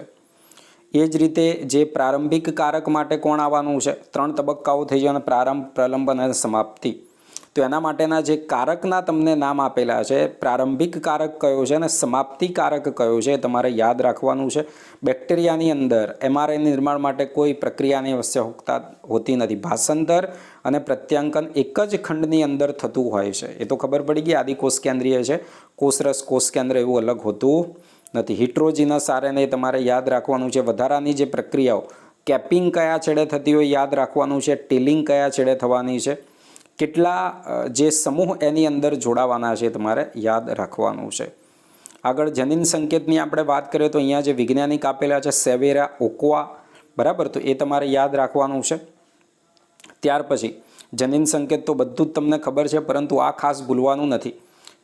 એ જ રીતે જે પ્રારંભિક કારક માટે કોણ આવવાનું છે, 3 તબક્કાઓ થઈ જાય, પ્રારંભ, પ્રલંબન અને સમાપ્તિ. તો એના માટેના જે કારકના તમને નામ આપેલા છે, પ્રારંભિક કારક કયો છે અને સમાપ્તિ કારક કયો છે, તમારે યાદ રાખવાનું છે. બેક્ટેરિયાની અંદર mRNA નિર્માણ માટે કોઈ પ્રક્રિયાની આવશ્યકતા હોતી નથી. ભાષાંતર અને પ્રત્યાંકન એક જ ખંડની અંદર થતું હોય છે, એ તો ખબર પડી ગઈ. આદિકોષ કેન્દ્રીય છે, કોષરસ કોષ કેન્દ્ર એવું અલગ હોતું નથી. હિટ્રોજીનસ RNA તમારે યાદ રાખવાનું છે. વધારાની જે પ્રક્રિયાઓ કેપિંગ કયા છેડે થતી હોય યાદ રાખવાનું છે, ટેલિંગ કયા છેડે થવાની છે. કેટલા જે સમૂહ એની અંદર જોડાવાના છે તમારે યાદ રાખવાનું છે. આગળ જનીન સંકેતની આપણે વાત કરીએ તો અહીંયા જે વૈજ્ઞાનિક આપેલા છે સેવેરા ઓકોવા, બરાબર, તો એ તમારે યાદ રાખવાનું છે. ત્યાર પછી જનીન સંકેત તો બધું જ તમને ખબર છે, પરંતુ આ ખાસ ભૂલવાનું નથી.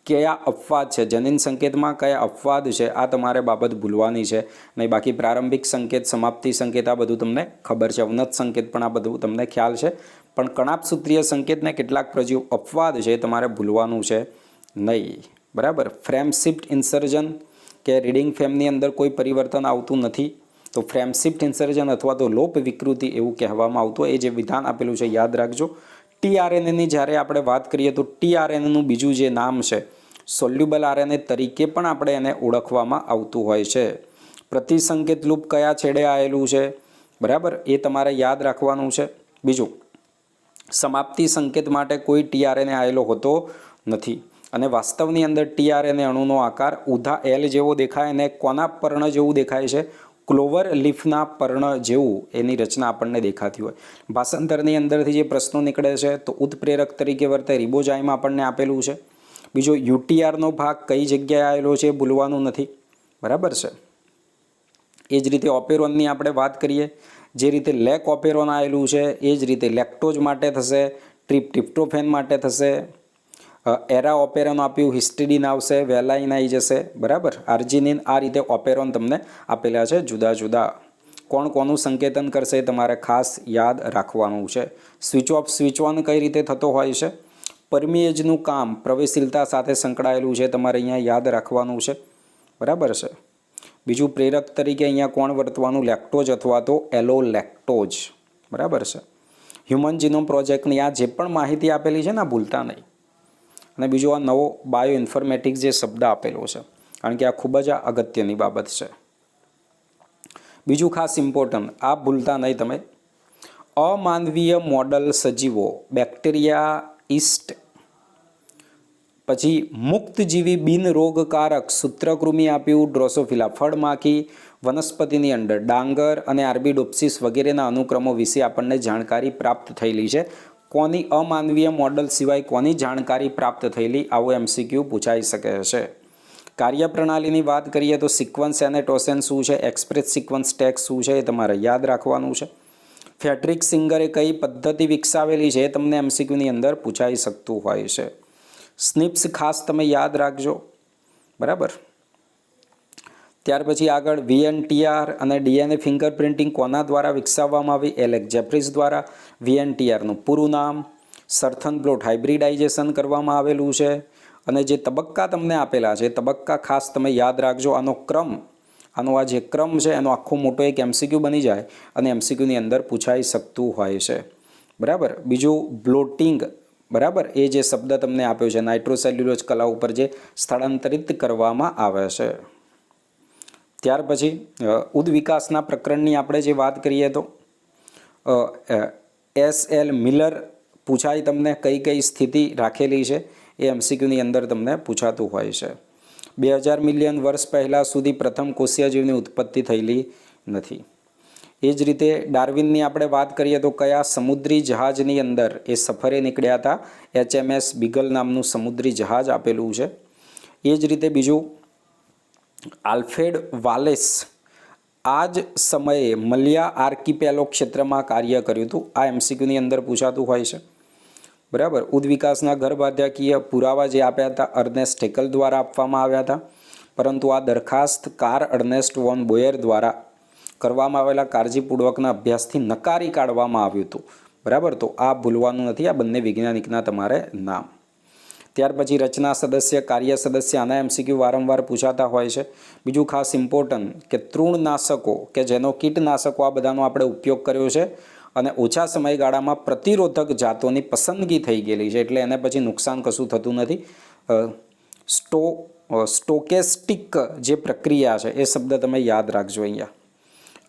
કયા અપવાદ છે જનીન સંકેતમાં, કયા અપવાદ છે, આ તમારે બાબત ભૂલવાની છે નહીં. બાકી પ્રારંભિક સંકેત, સમાપ્તિ સંકેત આ બધું તમને ખબર છે. ઉન્નત સંકેત પણ આ બધું તમને ખ્યાલ છે. પણ કણાપસૂત્રીય સંકેતને કેટલાક પ્રજીવ અપવાદ છે એ તમારે ભૂલવાનું છે નહીં. બરાબર. ફ્રેમ શિફ્ટ ઇન્સર્જન કે રીડિંગ ફ્રેમની અંદર કોઈ પરિવર્તન આવતું નથી, તો ફ્રેમ શિફ્ટ ઇન્સર્જન અથવા તો લોપ વિકૃતિ એવું કહેવામાં આવતું. એ જે વિધાન આપેલું છે યાદ રાખજો. ટીઆરએનએની જ્યારે આપણે વાત કરીએ તો ટીઆરએનએનું બીજું જે નામ છે સોલ્યુબલ આરએનએ તરીકે પણ આપણે એને ઓળખવામાં આવતું હોય છે. પ્રતિસંકેત લૂપ કયા છેડે આવેલું છે, બરાબર, એ તમારે યાદ રાખવાનું છે. બીજું, સમાપ્તિ સંકેત માટે કોઈ ટીઆરએનએ આવેલો હોતો નથી. અને વાસ્તવની અંદર ટીઆરએનએ અણુનો આકાર ઊંધા એલ જેવો દેખાય અને કોના પર્ણ જેવું દેખાય છે, ક્લોવર લીફના પર્ણ જેવું એની રચના આપણને દેખાતી હોય. ભાષાંતરની અંદરથી જે પ્રશ્નો નીકળે છે તો ઉત્પ્રેરક તરીકે વર્તે રિબોઝાઇમ આપણને આપેલું છે. બીજો યુટીઆરનો ભાગ કઈ જગ્યાએ આવેલો છે ભૂલવાનું નથી, બરાબર છે. એ જ રીતે ઓપેરોનની આપણે વાત કરીએ, જે રીતે લેક ઓપેરોન આવેલું છે એ જ રીતે લેક્ટોઝ માટે થશે, ટ્રિપ્ટોફેન માટે થશે, એરા ઓપેરોન આપ્યું, હિસ્ટિડીન આવશે, વેલાઇન આવી જશે, બરાબર, આર્જિનિન. આ રીતે ઓપેરોન તમને આપેલા છે જુદા જુદા. કોણ કોનું સંકેતન કરશે તમારે ખાસ યાદ રાખવાનું છે. સ્વિચ ઓફ સ્વિચ ઓન કઈ રીતે થતો હોય છે, પરમિએજનું કામ પ્રવેશશીલતા સાથે સંકળાયેલું છે, તમારે અહીંયા યાદ રાખવાનું છે, બરાબર છે. બીજું, પ્રેરક તરીકે અહીંયા કોણ વર્તવાનું, લેક્ટોઝ અથવા તો એલોલેક્ટોઝ, બરાબર છે. હ્યુમન જીનોમ પ્રોજેક્ટની આ જે પણ માહિતી આપેલી છે ને ભૂલતા નહીં. અને બીજો આ નવો બાયો ઇન્ફોર્મેટિક્સ જે શબ્દ આપેલો છે, કારણ કે આ ખૂબ જ અગત્યની બાબત છે. બીજું ખાસ ઇમ્પોર્ટન્ટ, આ ભૂલતા નહીં તમે. અમાનવીય મોડલ સજીવો, બેક્ટેરિયા, ઈસ્ટ, પછી મુક્તજીવી બિનરોગકારક સૂત્રકૃમિ આપ્યું, ડ્રોસોફિલા ફળમાખી, વનસ્પતિની અંદર ડાંગર અને આર્બિડોપ્સિસ વગેરેના અનુક્રમો વિશે આપણને જાણકારી પ્રાપ્ત થયેલી છે. કોની અમાનવીય મોડલ સિવાય કોની જાણકારી પ્રાપ્ત થયેલી, આવો એમસીક્યુ પૂછાઈ શકે છે. કાર્યપ્રણાલીની વાત કરીએ તો સિક્વન્સ એનેટોસેન શું છે, એક્સપ્રેસ સિક્વન્સ ટેક્સ શું છે, એ તમારે યાદ રાખવાનું છે. ફેડરિક સિંગરે કઈ પદ્ધતિ વિકસાવેલી છે એ તમને એમસીક્યુની અંદર પૂછાઈ શકતું હોય છે. સ્નિપ્સ ખાસ તમે યાદ રાખજો, બરાબર. ત્યાર પછી આગળ વીએનટીઆર અને ડીએનએ ફિંગરપ્રિન્ટિંગ કોના દ્વારા વિકસાવવામાં આવી, એલેક જેફ્રીસ દ્વારા. વીએનટીઆરનું પૂરું નામ. સર્થન બ્લોટ હાઇબ્રિડાઇઝેશન કરવામાં આવેલું છે. અને જે તબક્કા તમને આપેલા છે તબક્કા ખાસ તમે યાદ રાખજો. આનો ક્રમ, આનો આ જે ક્રમ છે એનો આખો મોટો એક એમસીક્યુ બની જાય અને એમસીક્યુની અંદર પૂછાઈ શકતું હોય છે, બરાબર. બીજું, બ્લોટિંગ, બરાબર, એ જે શબ્દ તમને આપ્યો છે નાઇટ્રોસેલ્યુલોઝ કલા ઉપર જે સ્થળાંતરિત કરવામાં આવે છે. ત્યાર પછી ઉદ્વિકાસના પ્રકરણની આપણે જે વાત કરીએ તો એસ.એલ. મિલર પૂછાય તમને કઈ કઈ સ્થિતિ રાખેલી છે એ એમસીક્યુની અંદર તમને પૂછાતું હોય છે. 2000 મિલિયન વર્ષ પહેલાં સુધી પ્રથમ કોષીય જીવની ઉત્પત્તિ થયેલી નથી. એ જ રીતે ડાર્વિનની આપણે વાત કરીએ તો કયા સમુદ્રી જહાજની અંદર એ સફરે નીકળ્યા હતા, HMS બીગલ નામનું સમુદ્રી જહાજ આપેલું છે. એ જ રીતે બીજું, આલ્ફ્રેડ વાલેસ આ જ સમયે મલ્યા આર્કિપેલો ક્ષેત્રમાં કાર્ય કર્યું હતું. આ એમસીક્યુની અંદર પૂછાતું હોય છે, બરાબર. ઉદ્વિકાસના ગર્ભાધ્યાકીય પુરાવા જે આપ્યા હતા અર્નેસ્ટ હેકલ દ્વારા આપવામાં આવ્યા હતા, પરંતુ આ દરખાસ્ત કાર્લ અર્નેસ્ટ વોન બોયર દ્વારા કરવામાં આવેલા કાળજીપૂર્વકના અભ્યાસથી નકારી કાઢવામાં આવ્યું હતું, બરાબર. તો આ ભૂલવાનું નથી, આ બંને વૈજ્ઞાનિકના તમારે નામ. ત્યાર પછી રચના સદસ્ય, કાર્ય સદસ્ય, આના એમસીક્યુ વારંવાર પૂછાતા હોય છે. બીજું ખાસ ઇમ્પોર્ટન્ટ કે તૃણનાશકો કે જેનો કીટનાશકો આ બધાનો આપણે ઉપયોગ કર્યો છે અને ઓછા સમયગાળામાં પ્રતિરોધક જાતોની પસંદગી થઈ ગયેલી છે, એટલે એને પછી નુકસાન કશું થતું નથી. સ્ટોકેસ્ટિક જે પ્રક્રિયા છે એ શબ્દ તમે યાદ રાખજો.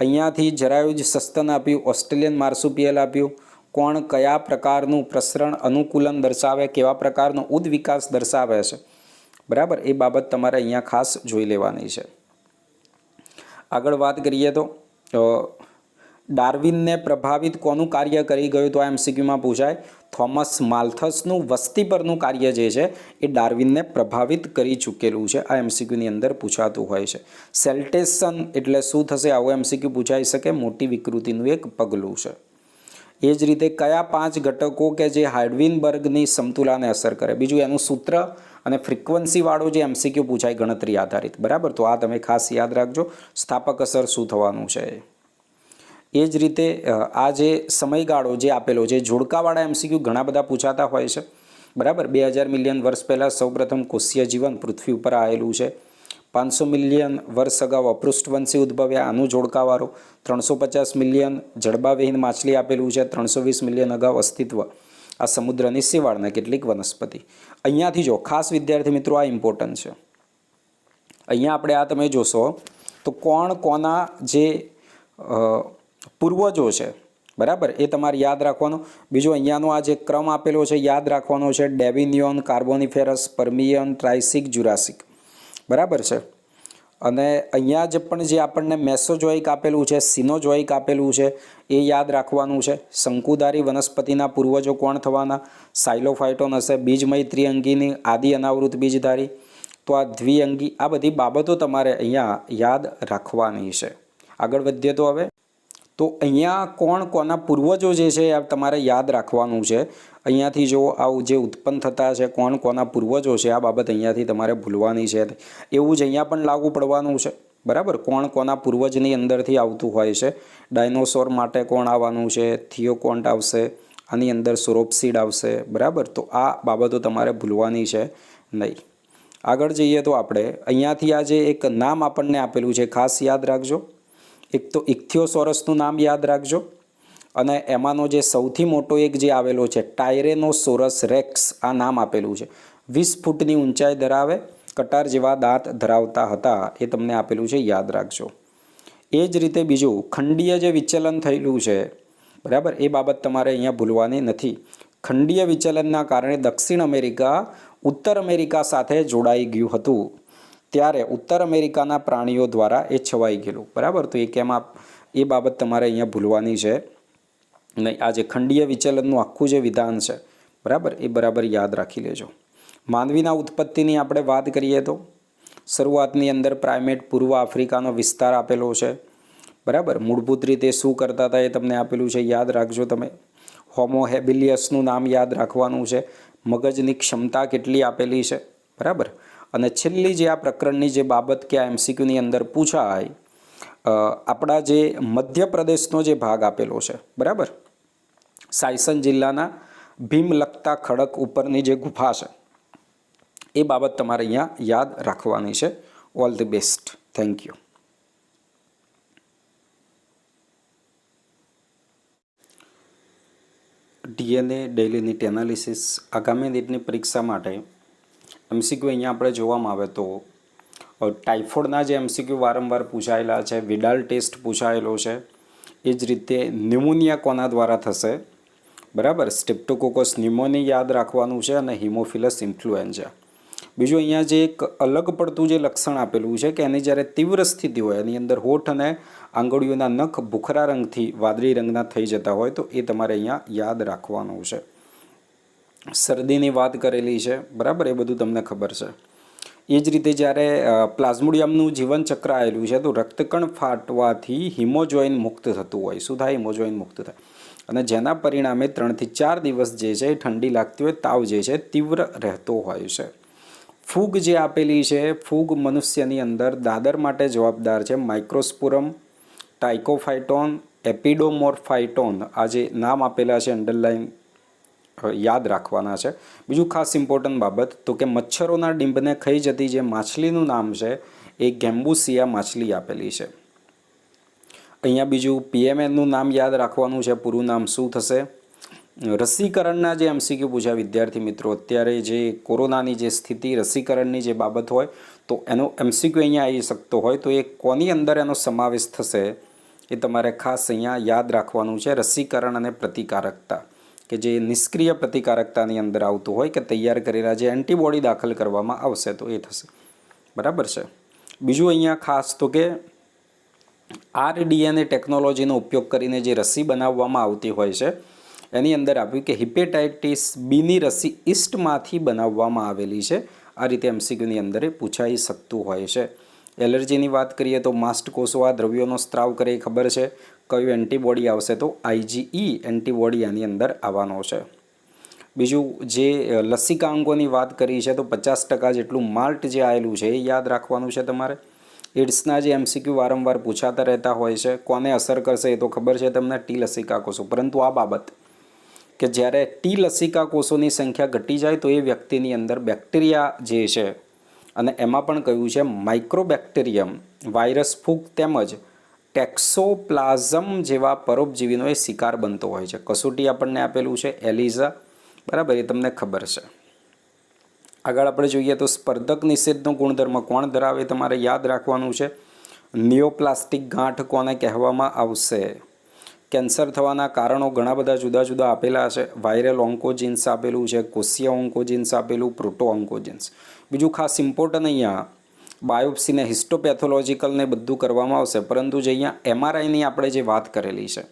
અહીંયાથી જરાયું જ સસ્તન આપ્યું, ઓસ્ટ્રેલિયન માર્સુપિયલ આપ્યું. કોણ કયા પ્રકારનું પ્રસરણ અનુકૂલન દર્શાવે, કેવા પ્રકારનો ઉદ્વિકાસ દર્શાવે છે, બરાબર, એ બાબત તમારે અહીંયા ખાસ જોઈ લેવાની છે. આગળ વાત કરીએ તો ડાર્વિનને પ્રભાવિત કોનું કાર્ય કરી ગયું? તો આ એમસીક્યુમાં પૂછાય. થોમસ માલ્થસનું વસ્તી પરનું કાર્ય જે છે એ ડાર્વિનને પ્રભાવિત કરી ચૂકેલું છે. આ એમસીક્યુની અંદર પૂછાતું હોય છે. સેલ્ટેશન એટલે શું થશે? આવો એમસીક્યુ પૂછાઈ શકે. મોટી વિકૃતિનું એક પગલું છે. એ જ રીતે કયા 5 ઘટકો કે જે હાઇડવિનબર્ગની સમતુલાને અસર કરે? બીજું એનું સૂત્ર અને ફ્રિકવન્સીવાળો જે એમસીક્યુ પૂછાય ગણતરી આધારિત. બરાબર, તો આ તમે ખાસ યાદ રાખજો. સ્થાપક અસર શું થવાનું છે? એ જ રીતે આ જે સમયગાળો જે આપેલો છે, જોડકાવાળા એમસીક્યુ ઘણા બધા પૂછાતા હોય છે. બરાબર, 2000 મિલિયન વર્ષ પહેલાં સૌપ્રથમ કોષીય જીવન પૃથ્વી ઉપર આવેલું છે. 500 મિલિયન વર્ષ અગાઉ અપૃષ્ઠવંશી ઉદ્ભવ્યા, આનું જોડકાવાળો. 350 મિલિયન જડબાવિહીન માછલી આપેલું છે. 320 મિલિયન અગાઉ અસ્તિત્વ આ સમુદ્રની શેવાળને કેટલીક વનસ્પતિ. અહીંયાથી જો ખાસ વિદ્યાર્થી મિત્રો આ ઇમ્પોર્ટન્ટ છે. અહીંયા આપણે આ તમે જોશો તો કોણ કોના જે પૂર્વજો છે, બરાબર, એ તમારે યાદ રાખવાનો. બીજું અહીંયાનો આ જે ક્રમ આપેલો છે યાદ રાખવાનો છે. ડેવિનિયોન, કાર્બોનિફેરસ, પર્મિયન, ટ્રાઇસિક, જુરાસિક. બરાબર છે. અને અહીંયા જે પણ જે આપણને મેસોજોઇક આપેલું છે, સિનોજોઇક આપેલું છે એ યાદ રાખવાનું છે. શંકુધારી વનસ્પતિના પૂર્વજો કોણ થવાના? સાયલોફાઇટોન હશે. બીજમય ત્રિઅંગીની આદિ અનાવૃત બીજધારી, તો આ દ્વિઅંગી. આ બધી બાબતો તમારે અહીંયા યાદ રાખવાની છે. આગળ વધીએ તો હવે તો અહીંયા કોણ કોના પૂર્વજો જે છે એ તમારે યાદ રાખવાનું છે. અહીંયાથી જો આવું જે ઉત્પન્ન થતા છે કોણ કોના પૂર્વજો છે, આ બાબત અહીંયાથી તમારે ભૂલવાની છે. એવું જ અહીંયા પણ લાગુ પડવાનું છે. બરાબર, કોણ કોના પૂર્વજની અંદરથી આવતું હોય છે. ડાયનોસોર માટે કોણ આવવાનું છે? થિયોકોન્ટ આવશે. આની અંદર સોરોપ્સીડ આવશે. બરાબર, તો આ બાબતો તમારે ભૂલવાની છે નહીં. આગળ જઈએ તો આપણે અહીંયાથી આ જે એક નામ આપણને આપેલું છે ખાસ યાદ રાખજો. એક તો ઇક્થિયોસોરસનું નામ યાદ રાખજો. અને એમાંનો જે સૌથી મોટો એક જે આવેલો છે ટાયરેનોસોરસ રેક્સ, આ નામ આપેલું છે. 20 ફૂટની ઊંચાઈ ધરાવે, કટાર જેવા દાંત ધરાવતા હતા. એ તમને આપેલું છે, યાદ રાખજો. એ જ રીતે બીજું ખંડીય જે વિચલન થયેલું છે, બરાબર, એ બાબત તમારે અહીંયા ભૂલવાની નથી. ખંડીય વિચલનના કારણે દક્ષિણ અમેરિકા ઉત્તર અમેરિકા સાથે જોડાઈ ગયું હતું. ત્યારે ઉત્તર અમેરિકાના પ્રાણીઓ દ્વારા એ છવાઈ ગયેલું. બરાબર, તો એ કેમાં એ બાબત તમારે અહીંયા ભૂલવાની છે નહીં. આ જે ખંડીય વિચલનનું આખું જે વિધાન છે, બરાબર, એ બરાબર યાદ રાખી લેજો. માનવીના ઉત્પત્તિની આપણે વાત કરીએ તો શરૂઆતની અંદર પ્રાઇમેટ પૂર્વ આફ્રિકાનો વિસ્તાર આપેલો છે. બરાબર, મૂળભૂત રીતે શું કરતા હતા એ તમને આપેલું છે, યાદ રાખજો તમે. હોમો હેબિલિયસનું નામ યાદ રાખવાનું છે. મગજની ક્ષમતા કેટલી આપેલી છે. બરાબર, અને છેલ્લી જે આ પ્રકરણની જે બાબત કે આ એમસીક્યુની અંદર પૂછાય, આપણા જે મધ્યપ્રદેશનો જે ભાગ આપેલો છે, બરાબર, સાયસન જિલ્લાના ભીમલખતા ખડક ઉપરની જે ગુફા છે, એ બાબત તમારે અહીંયા યાદ રાખવાની છે. All the best. Thank you. DNA daily NEET analysis આગામી નીટની પરીક્ષા માટે એમસીક્યુ અહીંયા આપણે જોવામાં આવે તો ટાઇફોઇડના જે એમસીક્યુ વારંવાર પૂછાયેલા છે, વિડાલ ટેસ્ટ પૂછાયેલો છે. એ જ રીતે ન્યુમોનિયા કોના દ્વારા થશે? બરાબર, સ્ટ્રેપ્ટોકોકસ ન્યુમોની યાદ રાખવાનું છે અને હિમોફિલસ ઇન્ફ્લુએન્ઝા. બીજું અહીંયા જે એક અલગ પડતું જે લક્ષણ આપેલું છે કે એની જ્યારે તીવ્ર સ્થિતિ હોય, એની અંદર હોઠ અને આંગળીઓના નખ ભૂખરા રંગથી વાદળી રંગના થઈ જતા હોય, તો એ તમારે અહીંયા યાદ રાખવાનું છે. શરદીની વાત કરેલી છે. બરાબર, એ બધું તમને ખબર છે. એ જ રીતે જ્યારે પ્લાઝ્મોડિયમનું જીવનચક્ર આવેલું છે તો રક્તકણ ફાટવાથી હિમોજોઇન મુક્ત થતું હોય. શું થાય? હિમોજોઇન મુક્ત થાય. અને જેના પરિણામે 3 થી 4 દિવસ જે છે એ ઠંડી લાગતી હોય, તાવ જે છે તીવ્ર રહેતો હોય છે. ફૂગ જે આપેલી છે, ફૂગ મનુષ્યની અંદર દાદર માટે જવાબદાર છે. માઇક્રોસ્પોરમ, ટાઇકોફાઇટોન, એપિડોમોર્ફાઇટોન, આ જે નામ આપેલા છે અંડરલાઇન યાદ રાખવાના છે. બીજું ખાસ ઇમ્પોર્ટન્ટ બાબત તો કે મચ્છરોના ડીંબને ખાઈ જતી જે માછલીનું નામ છે એ ગેમ્બુસિયા માછલી આપેલી છે. અહીંયા બીજું પીએમએનનું નામ યાદ રાખવાનું છે. પૂરું નામ શું થશે? રસીકરણના જે એમસીક્યુ પૂછ્યા વિદ્યાર્થી મિત્રો, અત્યારે જે કોરોનાની જે સ્થિતિ, રસીકરણની જે બાબત હોય તો એનો એમસીક્યુ અહીંયા આવી શકતો હોય, તો એ કોની અંદર એનો સમાવેશ થશે એ તમારે ખાસ અહીંયા યાદ રાખવાનું છે. રસીકરણ અને પ્રતિકારકતા, કે જે નિષ્ક્રિય પ્રતિકારકતાની અંદર આવતું હોય કે તૈયાર કરેલા જે એન્ટીબોડી દાખલ કરવામાં આવશે તો એ થશે. બરાબર છે. બીજું અહીંયા ખાસ તો કે આરડીએનએ ટેકનોલોજીનો ઉપયોગ કરીને જે રસી બનાવવામાં આવતી હોય છે એની અંદર આપ્યું કે હિપેટાઇટિસ બીની રસી ઈસ્ટમાંથી બનાવવામાં આવેલી છે. આ રીતે એમસીક્યુની અંદર પૂછાઈ શકતું હોય છે. એલર્જીની વાત કરીએ તો માસ્ટ કોષો આ દ્રવ્યોનો સ્ત્રાવ કરે એ ખબર છે. કયું એન્ટીબોડી આવશે તો આઈજીઈ એન્ટીબોડી આની અંદર આવવાનો છે. બીજું જે લસિકાંકોની વાત કરી છે તો 50% જેટલું માલ્ટ જે આવેલું છે એ યાદ રાખવાનું છે તમારે. એડ્સના જે એમસીક્યુ વારંવાર પૂછાતા રહેતા હોય છે. કોને અસર કરશે એ તો ખબર છે તમને, ટી લસિકા કોષો. પરંતુ આ બાબત કે જ્યારે ટી લસિકા કોષોની સંખ્યા ઘટી જાય તો એ વ્યક્તિની અંદર બેક્ટેરિયા જે છે અને એમાં પણ કહ્યું છે માઇક્રોબેક્ટેરિયમ, વાયરસ, ફૂગ તેમજ ટેક્સોપ્લાઝમ જેવા પરોપજીવીનો એ શિકાર બનતો હોય છે. કસોટી આપણને આપેલું છે એલિઝા, બરાબર, એ તમને ખબર છે. આગળ આપણે જોઈએ તો સ્પર્ધક નિષેધનો ગુણધર્મ કોણ ધરાવે તમારે યાદ રાખવાનું છે. નિયોપ્લાસ્ટિક ગાંઠ કોને કહેવામાં આવશે. કેન્સર થવાના કારણો ઘણા બધા જુદા જુદા આપેલા છે. વાયરલ ઓન્કોજીન્સ આપેલું છે, કોષીય ઓન્કોજીન્સ આપેલું, પ્રોટો ઓન્કોજીન્સ. બીજું ખાસ ઇમ્પોર્ટન્ટ અહીંયા બાયોપ્સીને હિસ્ટોપેથોલોજીકલને બધું કરવામાં આવશે, પરંતુ જે અહીંયા એમઆરઆઈની આપણે જે વાત કરેલી છે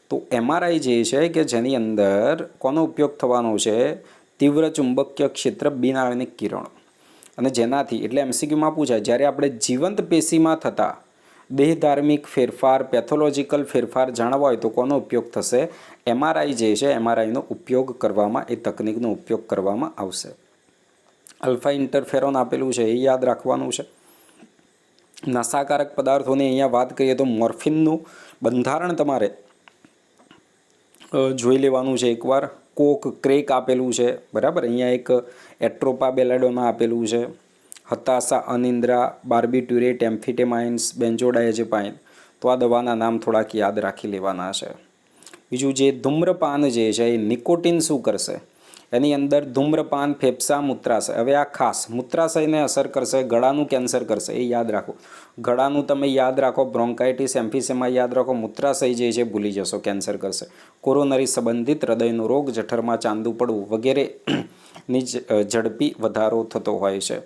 તો એમઆરઆઈ જે છે કે જેની અંદર કોનો ઉપયોગ થવાનો છે, તીવ્ર ચુંબકીય ક્ષેત્ર બિનઆયોનિક કિરણો. અને જેનાથી એટલે એમસીક્યુમાં પૂછાય જ્યારે આપણે જીવંત પેશીમાં થતા દેહધાર્મિક ફેરફાર, પેથોલોજીકલ ફેરફાર જાણવા હોય તો કોનો ઉપયોગ થશે, એમઆરઆઈ જે છે એમઆરઆઈનો ઉપયોગ કરવામાં, એ તકનિકનો ઉપયોગ કરવામાં આવશે. અલ્ફા ઇન્ટરફેરોન આપેલું છે એ યાદ રાખવાનું છે. નશાકારક પદાર્થોની અહીંયા વાત કરીએ તો મોર્ફિનનું બંધારણ તમારે જોઈ લેવાનું છે એકવાર. કોક, ક્રેક આપેલું છે, બરાબર. અહીંયા એક એટ્રોપા બેલાડોના આપેલું છે. હતાશા, અનિદ્રા, બાર્બિટ્યુરેટ, એમ્ફિટેમાઇન્સ, બેન્ઝોડાયઝેપાઇન. તો આ દવાના નામ થોડાક યાદ રાખી લેવાના છે. બીજું જે ધૂમ્રપાન જે છે એ નિકોટિન શું કરશે, એની અંદર ધૂમ્રપાન ફેફસા, મૂત્રાશય. હવે આ ખાસ મૂત્રાશયને અસર કરશે, ગળાનું કેન્સર કરશે, એ યાદ રાખો. ગળાનું તમે યાદ રાખો, બ્રોન્કાઇટિસ, એમ્ફિસેમા યાદ રાખો. મૂત્રાશય જે છે ભૂલી જશો, કેન્સર કરશે. કોરોનરી સંબંધિત હૃદયનો રોગ, જઠરમાં ચાંદુ પડવું વગેરેની ઝડપી વધારો થતો હોય છે.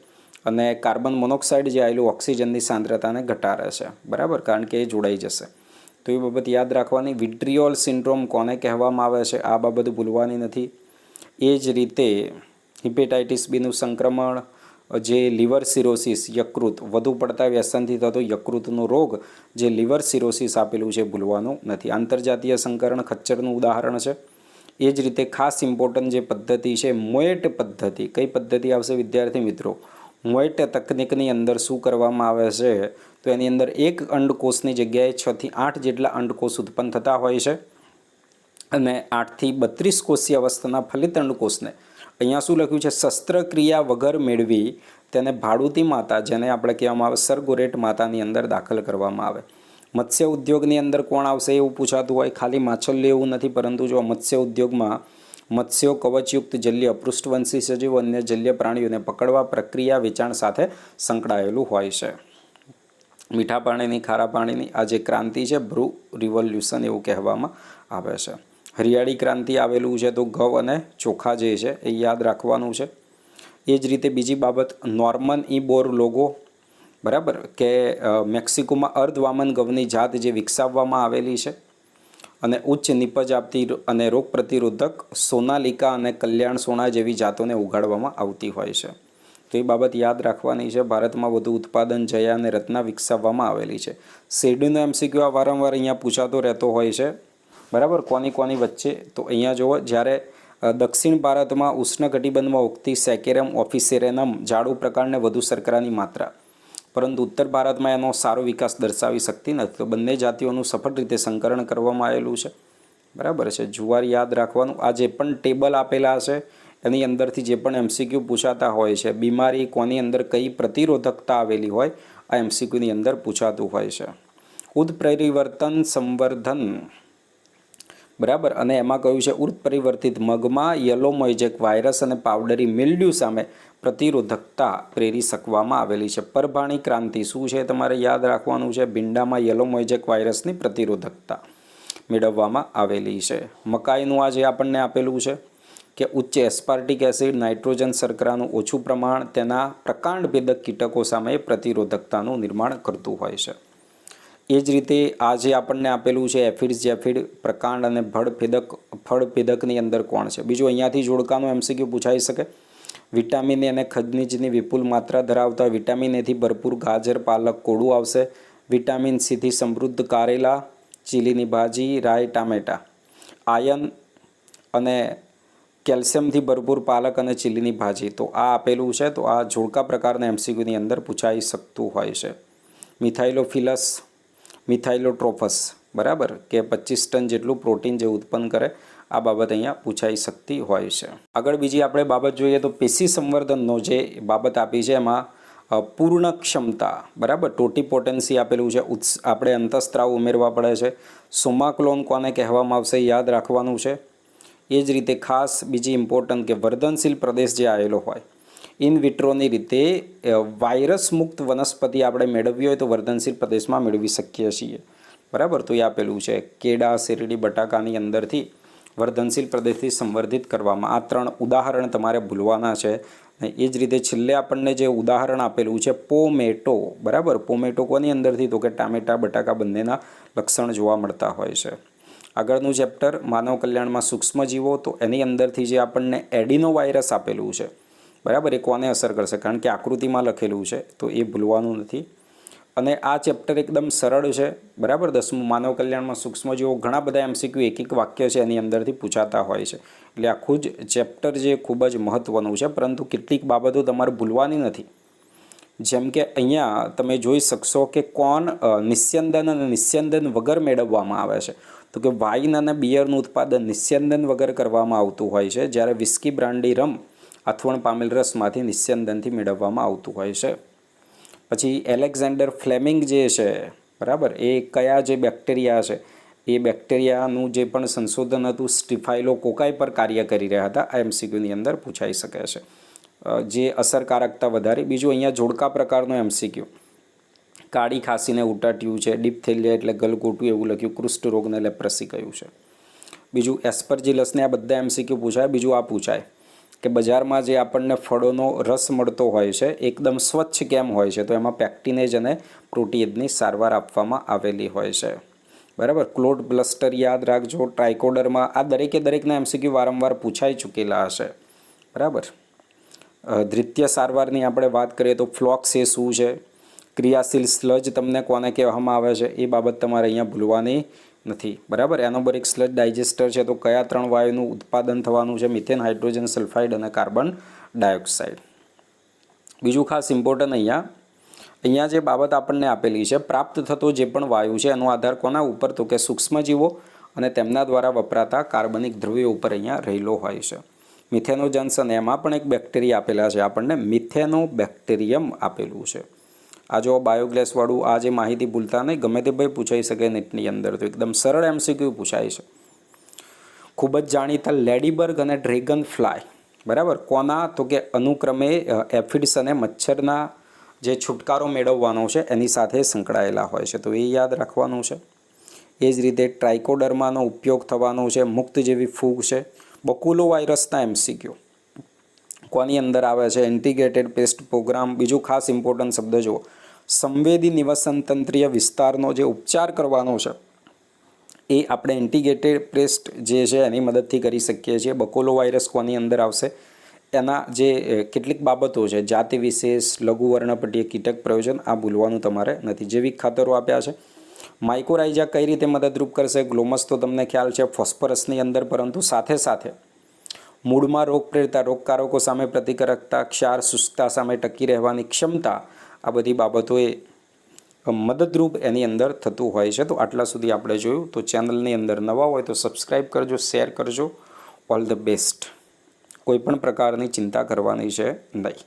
અને કાર્બન મોનોક્સાઇડ જે આવેલું ઓક્સિજનની સાંદ્રતાને ઘટાડે છે, બરાબર, કારણ કે એ જોડાઈ જશે. તો એ બાબત યાદ રાખવાની. વિટ્રિયોલ સિન્ડ્રોમ કોને કહેવામાં આવે છે, આ બાબત ભૂલવાની નથી. એ જ રીતે હિપેટાઇટિસ બીનું સંક્રમણ, જે લીવર સિરોસિસ, યકૃત, વધુ પડતા વ્યસનથી થતો યકૃતનો રોગ, જે લીવર સિરોસિસ આપેલું છે ભૂલવાનું નથી. આંતરજાતીય સંકરણ ખચ્ચરનું ઉદાહરણ છે. એ જ રીતે ખાસ ઇમ્પોર્ટન્ટ જે પદ્ધતિ છે મોએટ પદ્ધતિ. કઈ પદ્ધતિ આવશે વિદ્યાર્થી મિત્રો, મોએટ તકનિકની અંદર શું કરવામાં આવે છે તો એની અંદર એક અંડકોષની જગ્યાએ 6 થી 8 જેટલા અંડકોષ ઉત્પન્ન થતા હોય છે. અને 8 થી 32 કોષીય અવસ્થાના ફલિત અંડકોષને અહીંયા શું લખ્યું છે, શસ્ત્રક્રિયા વગર મેળવી તેને ભાડુતી માતા, જેને આપણે કહેવામાં આવે સરગોરેટ માતાની અંદર દાખલ કરવામાં આવે. મત્સ્ય ઉદ્યોગની અંદર કોણ આવશે એવું પૂછાતું હોય. ખાલી માછલીઓ એવું નથી, પરંતુ જો મત્સ્ય ઉદ્યોગમાં મત્સ્યો, કવચયુક્ત જલ્ય, પૃષ્ઠવંશી સજીવો, અન્ય જલ્ય પ્રાણીઓને પકડવા, પ્રક્રિયા, વેચાણ સાથે સંકળાયેલું હોય છે. મીઠા પાણીની, ખારા પાણીની આ જે ક્રાંતિ છે બ્રૂ રિવોલ્યુશન એવું કહેવામાં આવે છે. હરિયાળી ક્રાંતિ આવેલું છે તો ઘઉં અને ચોખા જે છે એ યાદ રાખવાનું છે. એ જ રીતે બીજી બાબત નોર્મન ઈ બોર લોગો, બરાબર, કે મેક્સિકોમાં અર્ધવામન ઘઉંની જાત જે વિકસાવવામાં આવેલી છે અને ઉચ્ચ નિપજ આપતી અને રોગ પ્રતિરોધક સોનાલિકા અને કલ્યાણ સોના જેવી જાતોને ઉગાડવામાં આવતી હોય છે. તો એ બાબત યાદ રાખવાની છે. ભારતમાં વધુ ઉત્પાદન, જયા અને રત્ના વિકસાવવામાં આવેલી છે. શેરડીનો એમસીક્યુ આ વારંવાર અહીંયા પૂછાતો રહેતો હોય છે, બરાબર. કોની વચ્ચે તો અહીંયા જુઓ, જ્યારે દક્ષિણ ભારતમાં ઉષ્ણકટિબંધમાં ઉગતી સેકેરમ ઓફિસેરેનમ જાડુ પ્રકારને વધુ શર્કરાની માત્રા, પરંતુ ઉત્તર ભારતમાં એનો સારો વિકાસ દર્શાવી શકતી નથી. તો બંને જાતિઓનું સફળ રીતે સંકરણ કરવામાં આવેલું છે, બરાબર છે. જુવાર યાદ રાખવાનું. આ જે પણ ટેબલ આપેલા છે એની અંદરથી જે પણ એમસીક્યુ પૂછાતા હોય છે, બીમારી કોની અંદર કઈ પ્રતિરોધકતા આવેલી હોય, આ એમસીક્યુની અંદર પૂછાતું હોય છે. ઉત્પરિવર્તન સંવર્ધન, બરાબર. અને એમાં કહ્યું છે ઉત્પરિવર્તિત મગમાં યલો મોઇઝેક વાયરસ અને પાવડરી મિલ્ડ્યુ સામે પ્રતિરોધકતા પ્રેરી શકવામાં આવેલી છે. પરભાણી ક્રાંતિ શું છે તમારે યાદ રાખવાનું છે. ભીંડામાં યલો મોઇઝેક વાયરસની પ્રતિરોધકતા મેળવવામાં આવેલી છે. મકાઈનું આજે આપણને આપેલું છે કે ઉચ્ચ એસ્પાર્ટિક એસિડ, નાઇટ્રોજન શર્કરાનું ઓછું પ્રમાણ તેના પ્રકાંડભેદક કીટકો સામે પ્રતિરોધકતાનું નિર્માણ કરતું હોય છે. એ જ રીતે આ જે આપણને આપેલું છે એફિડ જેફિડ પ્રકાંડ અને ફળભેદકની અંદર કોણ છે. બીજું અહીંયાથી જોડકાનો MCQ પૂછાઈ શકે. વિટામિન એ અને ખનિજની વિપુલ માત્રા ધરાવતા વિટામિન એથી ભરપૂર ગાજર પાલક કોળું આવશે. વિટામિન સીથી સમૃદ્ધ કારેલા, ચીલીની ભાજી, રાઈ, ટામેટા. આયર્ન અને કેલ્શિયમથી ભરપૂર પાલક અને ચીલીની ભાજી. તો આ આપેલું છે, તો આ જોડકા પ્રકારના MCQની અંદર પૂછાઈ શકતું હોય છે. મિથાઇલોફિલસ, મિથાઇલોટ્રોફસ, બરાબર, કે 25 ટન જેટલું પ્રોટીન જે ઉત્પન્ન કરે, આ બાબત અહીંયા પૂછાઈ શકતી હોય છે. આગળ બીજી આપણે બાબત જોઈએ તો પેશી સંવર્ધનનો જે બાબત આપી છે એમાં પૂર્ણ ક્ષમતા, બરાબર, ટોટીપોટેન્સી આપેલું છે. આપણે અંતઃસ્ત્રાવ ઉમેરવા પડે છે. સોમાક્લોન કોને કહેવામાં આવશે, યાદ રાખવાનું છે. એ જ રીતે ખાસ બીજી ઇમ્પોર્ટન્ટ કે વર્ધનશીલ પ્રદેશ જે આવેલો હોય, ઇન વિટ્રોની રીતે વાયરસ મુક્ત વનસ્પતિ આપણે મેળવવી હોય તો વર્ધનશીલ પ્રદેશમાં મેળવી શકીએ છીએ, બરાબર. તો એ આપેલું છે કેળા, શેરડી, બટાકાની અંદરથી વર્ધનશીલ પ્રદેશથી સંવર્ધિત કરવામાં. આ 3 ઉદાહરણ તમારે ભૂલવાના છે. એ જ રીતે છેલ્લે આપણને જે ઉદાહરણ આપેલું છે પોમેટો, બરાબર. પોમેટો કોની અંદરથી, તો કે ટામેટા બટાકા બંનેના લક્ષણ જોવા મળતા હોય છે. આગળનું ચેપ્ટર માનવ કલ્યાણમાં સૂક્ષ્મજીવો, તો એની અંદરથી જે આપણને એડિનો વાયરસ આપેલું છે, બરાબર, એ કોને અસર કરશે, કારણ કે આકૃતિમાં લખેલું છે, તો એ ભૂલવાનું નથી. અને આ ચેપ્ટર એકદમ સરળ છે, બરાબર. 10મું માનવ કલ્યાણમાં સૂક્ષ્મજીવો, ઘણા બધા MCQ એક વાક્ય છે એની અંદરથી પૂછાતા હોય છે. એટલે આખું જ ચેપ્ટર જે ખૂબ જ મહત્ત્વનું છે, પરંતુ કેટલીક બાબતો તમારે ભૂલવાની નથી. જેમ કે અહીંયા તમે જોઈ શકશો કે કોણ નિસ્યંદન અને નિસ્યંદન વગર મેળવવામાં આવે છે, તો કે વાઇન અને બિયરનું ઉત્પાદન નિસ્યંદન વગર કરવામાં આવતું હોય છે, જ્યારે વિસ્કી, બ્રાન્ડી, રમ અથવણ પામેલ રસમાંથી નિસ્યંદનથી મેળવવામાં આવતું હોય છે. પછી એલેક્ઝાન્ડર ફ્લેમિંગ જે છે, બરાબર, એ કયા જે બેક્ટેરિયા છે એ બેક્ટેરિયાનું જે પણ સંશોધન હતું સ્ટીફાઇલોકોકાઈ પર કાર્ય કરી રહ્યા હતા. આ MCQની અંદર પૂછાઈ શકે છે, જે અસરકારકતા વધારી. બીજું અહીંયા જોડકા પ્રકારનો MCQ, કાળી ખાંસીને ઉટાટ્યું છે, ડિપ્થેલિયા એટલે ગલગોટું એવું લખ્યું, કુષ્ઠરોગને લેપ્રસી કહ્યું છે. બીજું એસ્પરજીલસને, આ બધા MCQ પૂછાય. બીજું આ પૂછાય કે બજારમાં જે આપણને ફળોનો રસ મળતો હોય છે એકદમ સ્વચ્છ કેમ હોય છે, તો એમાં પેક્ટિનેજ અને પ્રોટીએજની સારવાર આપવામાં આવેલી હોય છે, બરાબર. ક્લોડ બ્લસ્ટર યાદ રાખજો. ટ્રાઇકોડરમાં આ દરેકના MCQ વારંવાર પૂછાઈ ચૂકેલા હશે, બરાબર. દ્વિતીય સારવારની આપણે વાત કરીએ તો ફ્લોક્સ એ શું છે, ક્રિયાશીલ સ્લજ તમને કોને કહેવામાં આવે છે, એ બાબત તમારે અહીંયા ભૂલવાની નથી, બરાબર. એનોબેરિક સ્લજ ડાયજેસ્ટર છે, તો કયા 3 વાયુનું ઉત્પાદન થવાનું છે, મિથેન, હાઇડ્રોજન સલ્ફાઇડ અને કાર્બન ડાયોક્સાઇડ. બીજું ખાસ ઇમ્પોર્ટન્ટ અહીંયા જે બાબત આપણને આપેલી છે, પ્રાપ્ત થતો જે પણ વાયુ છે એનો આધાર કોના ઉપર, તો કે સૂક્ષ્મજીવો અને તેમના દ્વારા વપરાતા કાર્બનિક દ્રવ્યો ઉપર અહીંયા રહેલો હોય છે. મિથેનોજન્સ, અને એમાં પણ એક બેક્ટેરિયા આપેલા છે આપણને, મિથેનોબેક્ટેરિયમ આપેલું છે. આ જો બાયોગેસવાળું આ જે માહિતી ભૂલતા નહીં, ગમે તે ભાઈ પૂછાઈ શકે નેટની અંદર, તો એકદમ સરળ MCQ પૂછાય છે. ખૂબ જ જાણીતા લેડીબર્ગ અને ડ્રેગન ફ્લાય, બરાબર, કોના, તો કે અનુક્રમે એફિડ્સ અને મચ્છરના જે છુટકારો મેળવવાનો છે એની સાથે સંકળાયેલા હોય છે, તો એ યાદ રાખવાનું છે. એ જ રીતે ટ્રાઇકોડર્માનો ઉપયોગ થવાનો છે. મુક્ત જેવી ફૂગ છે. બકુલો વાયરસના MCQ કોની અંદર આવે છે, ઇન્ટિગ્રેટેડ પેસ્ટ પ્રોગ્રામ. બીજું ખાસ ઇમ્પોર્ટન્ટ શબ્દ જુઓ, સંવેદી નિવસનતંત્રીય વિસ્તારનો જે ઉપચાર કરવાનો છે એ આપણે ઇન્ટિગ્રેટેડ પેસ્ટ જે છે એની મદદથી કરી શકીએ છીએ. બકોલો વાયરસ કોની અંદર આવશે, એના જે કેટલીક બાબતો છે, જાતિ વિશેષ, લઘુ વર્ણપટીય કીટક પ્રયોજન, આ ભૂલવાનું તમારે નથી. જૈવિક ખાતરો આપ્યા છે. માઇકોરાઇઝા કઈ રીતે મદદરૂપ કરશે, ગ્લોમસ તો તમને ખ્યાલ છે ફોસ્ફરસની અંદર, પરંતુ સાથે સાથે મૂળમાં રોગ પ્રેરતા રોગકારકો સામે પ્રતિકારકતા, ક્ષાર, શુષ્કતા સામે ટકી રહેવાની ક્ષમતા, આ બધી બાબતોએ મદદરૂપ એની અંદર થતું હોય છે. તો આટલા સુધી આપણે જોયું. તો ચેનલની અંદર નવા હોય તો સબસ્ક્રાઈબ કરજો, શેર કરજો. All the best. કોઈ પણ પ્રકારની ચિંતા કરવાની છે નહીં.